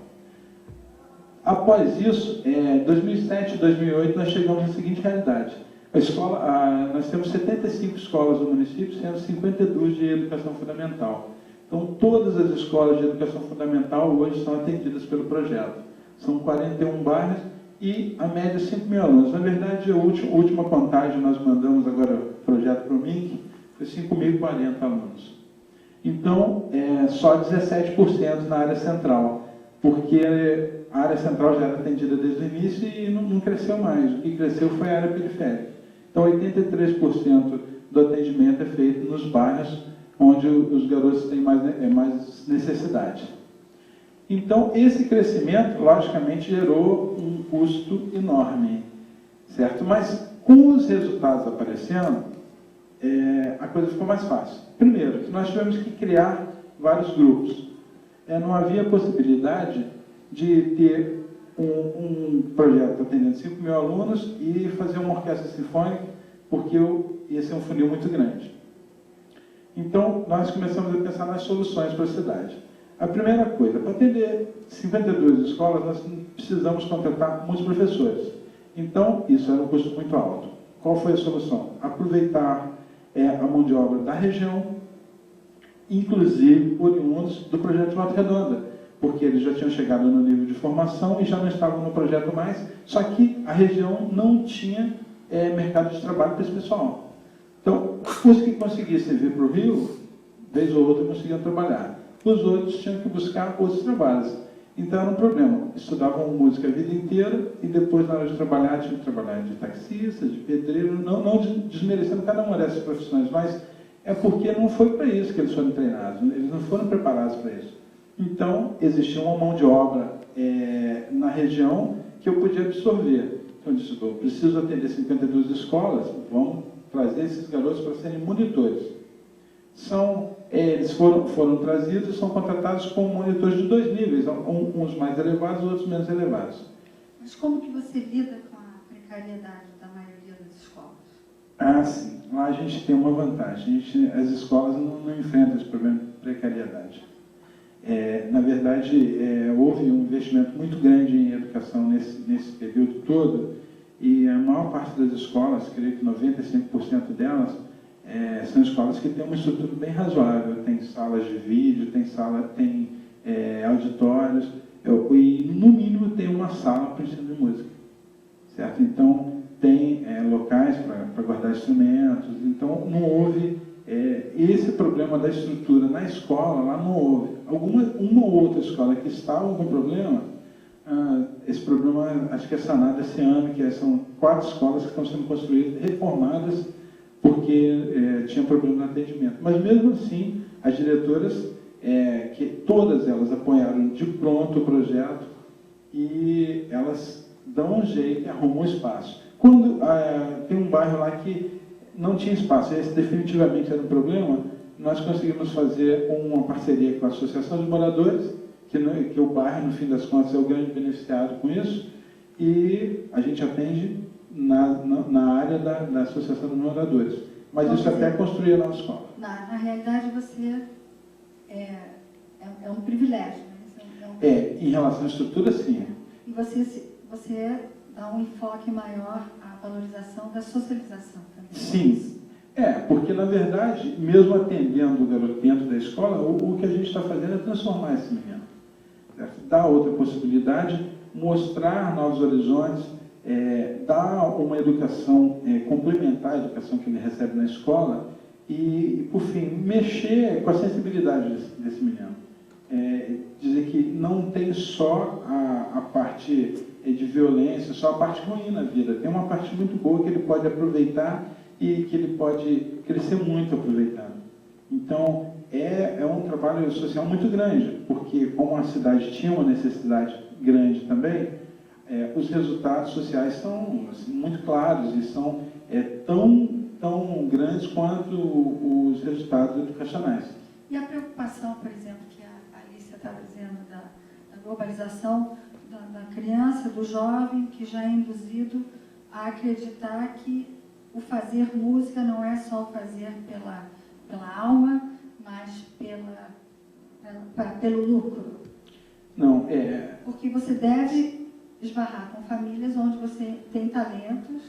Após isso, 2007 e 2008, nós chegamos à seguinte realidade. Nós temos 75 escolas no município, sendo 52 de educação fundamental. Então, todas as escolas de educação fundamental hoje são atendidas pelo projeto. São 41 bairros e a média é 5 mil alunos. Na verdade, a última contagem nós mandamos agora o projeto para o MINC, foi 5.040 alunos. Então, só 17% na área central, porque a área central já era atendida desde o início e não cresceu mais. O que cresceu foi a área periférica. Então, 83% do atendimento é feito nos bairros onde os garotos têm mais necessidade. Então, esse crescimento, logicamente, gerou um custo enorme, certo? Mas, com os resultados aparecendo, a coisa ficou mais fácil. Primeiro, que nós tivemos que criar vários grupos. Não havia possibilidade de ter um projeto atendendo 5 mil alunos e fazer uma orquestra sinfônica, porque ia ser um funil muito grande. Então, nós começamos a pensar nas soluções para a cidade. A primeira coisa, para atender 52 escolas, nós precisamos contratar muitos professores. Então, isso era um custo muito alto. Qual foi a solução? Aproveitar a mão de obra da região, inclusive oriundos do projeto de Volta Redonda, porque eles já tinham chegado no nível de formação e já não estavam no projeto mais, só que a região não tinha mercado de trabalho para esse pessoal. Então, os que conseguissem vir para o Rio, vez ou outra conseguiam trabalhar. Os outros tinham que buscar outros trabalhos. Então era um problema. Estudavam música a vida inteira e depois, na hora de trabalhar, tinham que trabalhar de taxista, de pedreiro, não desmerecendo cada uma dessas profissões, mas é porque não foi para isso que eles foram treinados, eles não foram preparados para isso. Então, existia uma mão de obra na região que eu podia absorver. Então, eu disse, eu preciso atender 52 escolas, vamos trazer esses garotos para serem monitores. Eles foram trazidos e são contratados como monitores de 2 níveis, uns mais elevados, outros menos elevados. Mas como que você lida com a precariedade da maioria das escolas? Ah, sim. Lá a gente tem uma vantagem. As escolas não enfrentam esse problema de precariedade. Na verdade, houve um investimento muito grande em educação nesse período todo e a maior parte das escolas, creio que 95% delas, são escolas que têm uma estrutura bem razoável. Tem salas de vídeo, tem auditórios e, no mínimo, tem uma sala para ensino de música. Certo? Então, tem locais para guardar instrumentos. Então, não houve esse problema da estrutura na escola, lá não houve. Uma ou outra escola que estava com problema, esse problema acho que é sanado esse ano, que são 4 escolas que estão sendo construídas, reformadas, porque tinha problema no atendimento. Mas, mesmo assim, as diretoras, que todas elas apoiaram de pronto o projeto e elas dão um jeito e arrumam um espaço. Quando tem um bairro lá que não tinha espaço, esse definitivamente era um problema, nós conseguimos fazer uma parceria com a Associação de Moradores, que o bairro, no fim das contas, é o grande beneficiado com isso, e a gente atende na área da Associação de Moradores. Mas isso até construir a nova escola. Na realidade, você é um privilégio. Né? Em relação à estrutura, sim. E você dá um enfoque maior à valorização da socialização também. Sim. Porque, na verdade, mesmo atendendo o garoto dentro da escola, o que a gente está fazendo é transformar esse menino. Dar outra possibilidade, mostrar novos horizontes, dar uma educação complementar à educação que ele recebe na escola e, por fim, mexer com a sensibilidade desse menino. Dizer que não tem só a parte de violência, só a parte ruim na vida. Tem uma parte muito boa que ele pode aproveitar e que ele pode crescer muito aproveitando. Então, é um trabalho social muito grande, porque como a cidade tinha uma necessidade grande também, os resultados sociais são assim, muito claros e são tão grandes quanto os resultados educacionais. E a preocupação, por exemplo, que a Alicia estava dizendo, da globalização da criança, do jovem, que já é induzido a acreditar que o fazer música não é só o fazer pela alma, mas pelo lucro. Não, Porque você deve esbarrar com famílias onde você tem talentos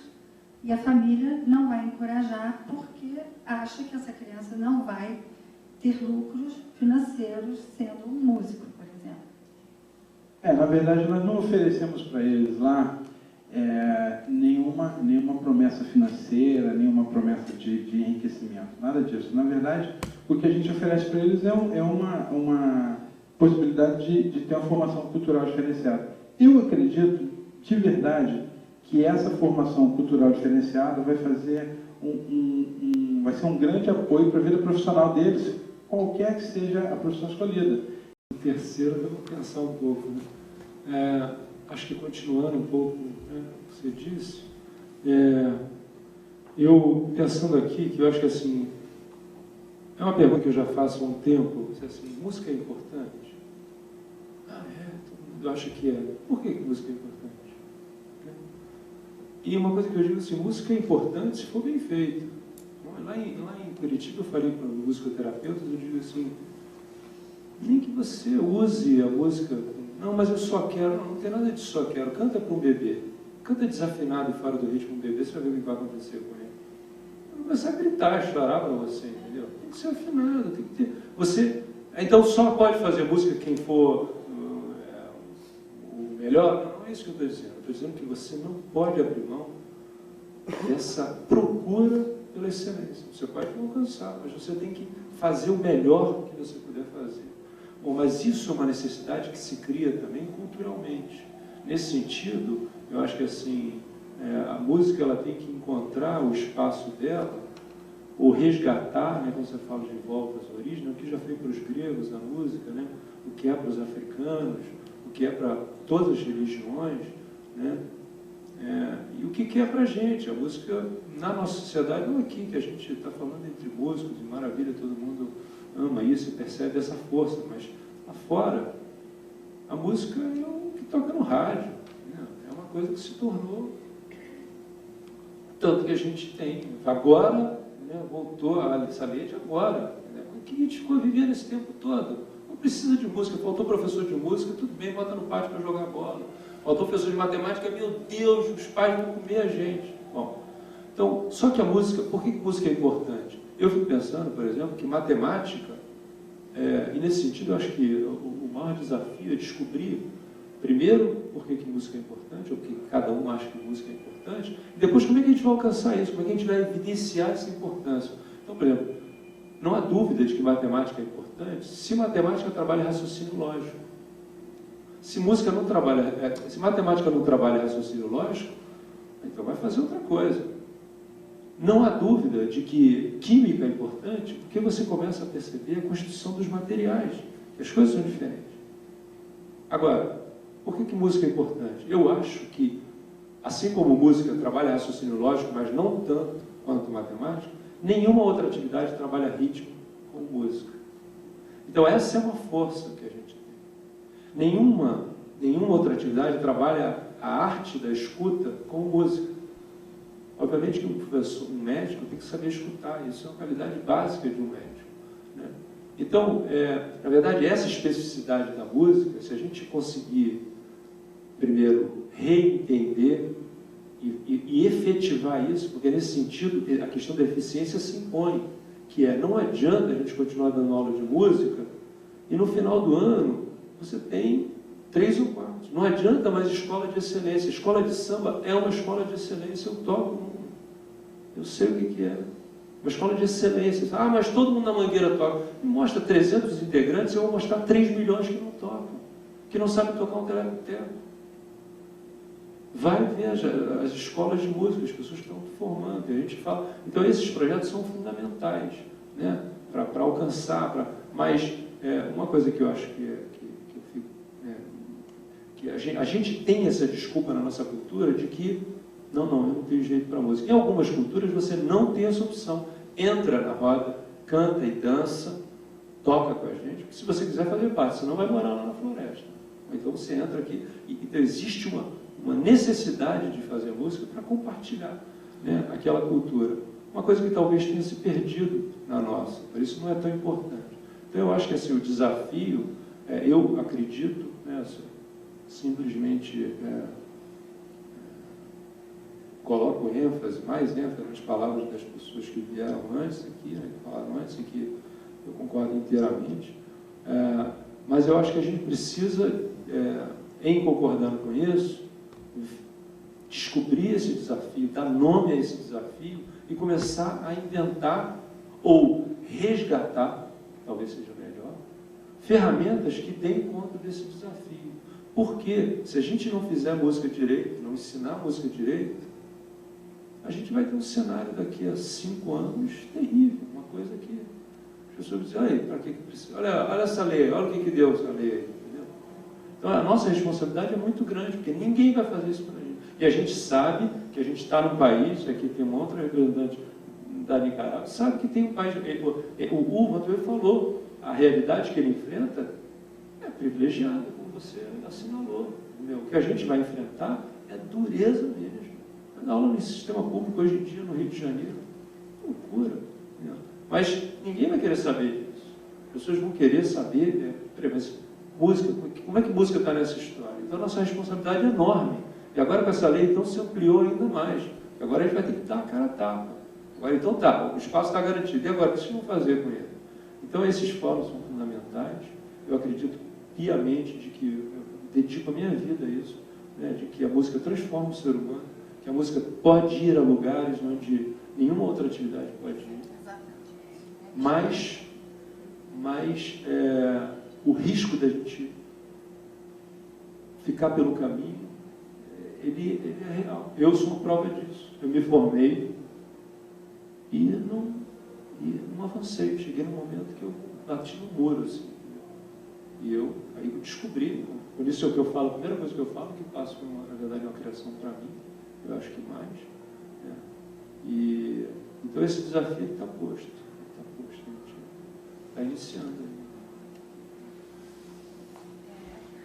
e a família não vai encorajar porque acha que essa criança não vai ter lucros financeiros sendo um músico, por exemplo. Na verdade, nós não oferecemos para eles lá nenhuma promessa financeira, nenhuma promessa de enriquecimento, nada disso. Na verdade, o que a gente oferece para eles é uma possibilidade de ter uma formação cultural diferenciada. Eu acredito, de verdade, que essa formação cultural diferenciada vai fazer vai ser um grande apoio para a vida profissional deles, qualquer que seja a profissão escolhida. O terceiro, eu vou pensar um pouco, né? Acho que continuando um pouco, né, o que você disse, eu pensando aqui, que eu acho que assim, é uma pergunta que eu já faço há um tempo, assim, música é importante? Todo mundo acha que é. Por que música é importante? E uma coisa que eu digo assim, música é importante se for bem feita. Lá em Curitiba eu falei para musicoterapeutas, eu digo assim, nem que você use a música, não, mas eu só quero, não tem nada de só quero, canta para um bebê, canta desafinado e fora do ritmo um bebê, você vai ver o que vai acontecer com ele. Vai começar a gritar, chorar para você, entendeu? Tem que ser afinado, tem que ter... Você, então só pode fazer música quem for o melhor? Não é isso que eu estou dizendo. Eu estou dizendo que você não pode abrir mão dessa procura pela excelência. Você pode não alcançar, mas você tem que fazer o melhor que você puder fazer. Bom, mas isso é uma necessidade que se cria também culturalmente. Nesse sentido, eu acho que assim, a música ela tem que encontrar o espaço dela, ou resgatar, né, quando você fala de volta às origens, o que já foi para os gregos na música, né, o que é para os africanos, o que é para todas as religiões, né, e o que é para a gente. A música, na nossa sociedade, não é aqui que a gente está falando entre músicos, e maravilha, todo mundo ama isso e percebe essa força, mas lá fora, a música é o que toca no rádio, né? É uma coisa que se tornou, tanto que a gente tem, agora, né, voltou a Alice Leite agora, né? O que a gente ficou vivendo esse tempo todo? Não precisa de música, faltou professor de música, tudo bem, bota no pátio para jogar bola. Faltou professor de matemática, meu Deus, os pais vão comer a gente. Bom, então, só que a música, por que música é importante? Eu fico pensando, por exemplo, que matemática, e nesse sentido eu acho que o maior desafio é descobrir, primeiro, por que música é importante, ou que cada um acha que música é importante, e depois como é que a gente vai alcançar isso, como é que a gente vai evidenciar essa importância. Então, por exemplo, não há dúvida de que matemática é importante se matemática trabalha raciocínio lógico. Se matemática não trabalha raciocínio lógico, então vai fazer outra coisa. Não há dúvida de que química é importante, porque você começa a perceber a constituição dos materiais, que as coisas são diferentes. Agora, por que música é importante? Eu acho que, assim como música trabalha raciocínio lógico, mas não tanto quanto matemática, nenhuma outra atividade trabalha ritmo como música. Então essa é uma força que a gente tem. Nenhuma outra atividade trabalha a arte da escuta como música. Obviamente que um médico tem que saber escutar, isso é uma qualidade básica de um médico, né? Então, na verdade, essa especificidade da música, se a gente conseguir, primeiro, reentender e efetivar isso, porque nesse sentido a questão da eficiência se impõe, que não adianta a gente continuar dando aula de música e no final do ano você tem 3 ou 4. Não adianta mais escola de excelência. Escola de samba é uma escola de excelência. Eu toco, eu sei o que é. Uma escola de excelência. Mas todo mundo na Mangueira toca. Me mostra 300 integrantes, eu vou mostrar 3 milhões que não tocam, que não sabem tocar um telecteco. Vai ver as escolas de música, as pessoas que estão formando. A gente fala. Então, esses projetos são fundamentais, né, para alcançar. Mas uma coisa que eu acho que a gente tem essa desculpa na nossa cultura de que eu não tenho jeito para música. Em algumas culturas você não tem essa opção. Entra na roda, canta e dança, toca com a gente, porque se você quiser fazer parte, senão vai morar lá na floresta. Então você entra aqui, então existe uma necessidade de fazer música para compartilhar, né, aquela cultura. Uma coisa que talvez tenha se perdido na nossa, por isso não é tão importante. Então eu acho que assim, o desafio, eu acredito, né, simplesmente coloco ênfase, mais ênfase nas palavras das pessoas que vieram antes aqui, né, que falaram antes, e que eu concordo inteiramente. Mas eu acho que a gente precisa, em concordando com isso, descobrir esse desafio, dar nome a esse desafio e começar a inventar ou resgatar, talvez seja melhor, ferramentas que deem conta desse desafio. Porque se a gente não fizer música direito, não ensinar música direito, a gente vai ter um cenário daqui a 5 anos terrível, uma coisa que as pessoas dizem, olha aí, para que precisa? Olha essa lei, olha o que deu essa lei, entendeu? Então a nossa responsabilidade é muito grande, porque ninguém vai fazer isso para a gente. E a gente sabe que a gente está num país, aqui tem uma outra representante da Nicarágua, sabe que tem um país, o Urban falou, a realidade que ele enfrenta é privilegiada, como você assinalou. O que a gente vai enfrentar é dureza mesmo. A aula no sistema público hoje em dia no Rio de Janeiro, loucura. Né? Mas ninguém vai querer saber disso. As pessoas vão querer saber, mas música, como é que música está nessa história? Então a nossa responsabilidade é enorme. E agora com essa lei então se ampliou ainda mais. Agora a gente vai ter que dar a cara a tapa. Agora então tá, o espaço está garantido. E agora, o que vocês vão fazer com ele? Então esses fóruns são fundamentais. Eu acredito piamente de que eu dedico a minha vida a isso, né? De que a música transforma o ser humano, que a música pode ir a lugares onde nenhuma outra atividade pode ir. Mas o risco da gente ficar pelo caminho, ele é real. Eu sou uma prova disso. Eu me formei e não avancei. Cheguei num momento que eu bati no muro, assim. E aí eu descobri, por isso é o que eu falo, a primeira coisa que eu falo, que passa, na verdade, uma criação para mim, eu acho que mais. Né? E, então esse desafio está posto, a gente está iniciando.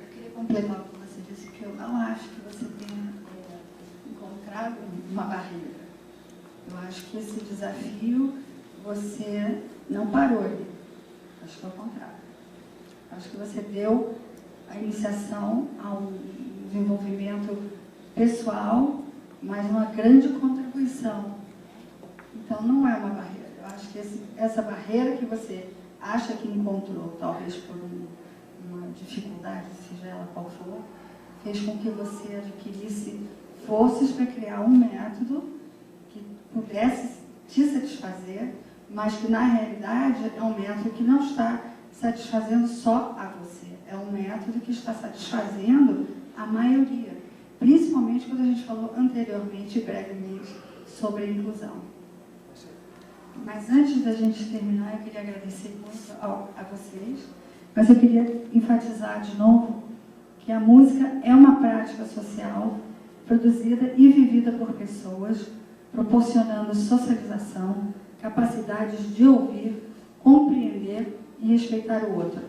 Eu queria completar o que você disse, porque eu não acho que você tenha encontrado uma barreira. Eu acho que esse desafio você não parou ele. Acho que é o contrário. Acho que você deu a iniciação a um desenvolvimento pessoal, mas uma grande contribuição. Então, não é uma barreira. Eu acho que essa barreira que você acha que encontrou, talvez por uma dificuldade, seja ela qual for, fez com que você adquirisse forças para criar um método que pudesse te satisfazer, mas que, na realidade, é um método que não está satisfazendo só a você. É um método que está satisfazendo a maioria. Principalmente quando a gente falou anteriormente, brevemente, sobre a inclusão. Mas antes da gente terminar, eu queria agradecer muito a vocês, mas eu queria enfatizar de novo que a música é uma prática social produzida e vivida por pessoas, proporcionando socialização, capacidades de ouvir, compreender e respeitar o outro.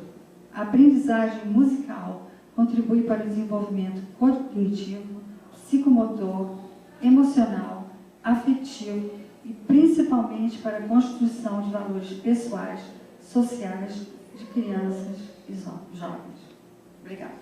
A aprendizagem musical contribui para o desenvolvimento cognitivo, psicomotor, emocional, afetivo e principalmente para a construção de valores pessoais, sociais de crianças e jovens. Obrigada.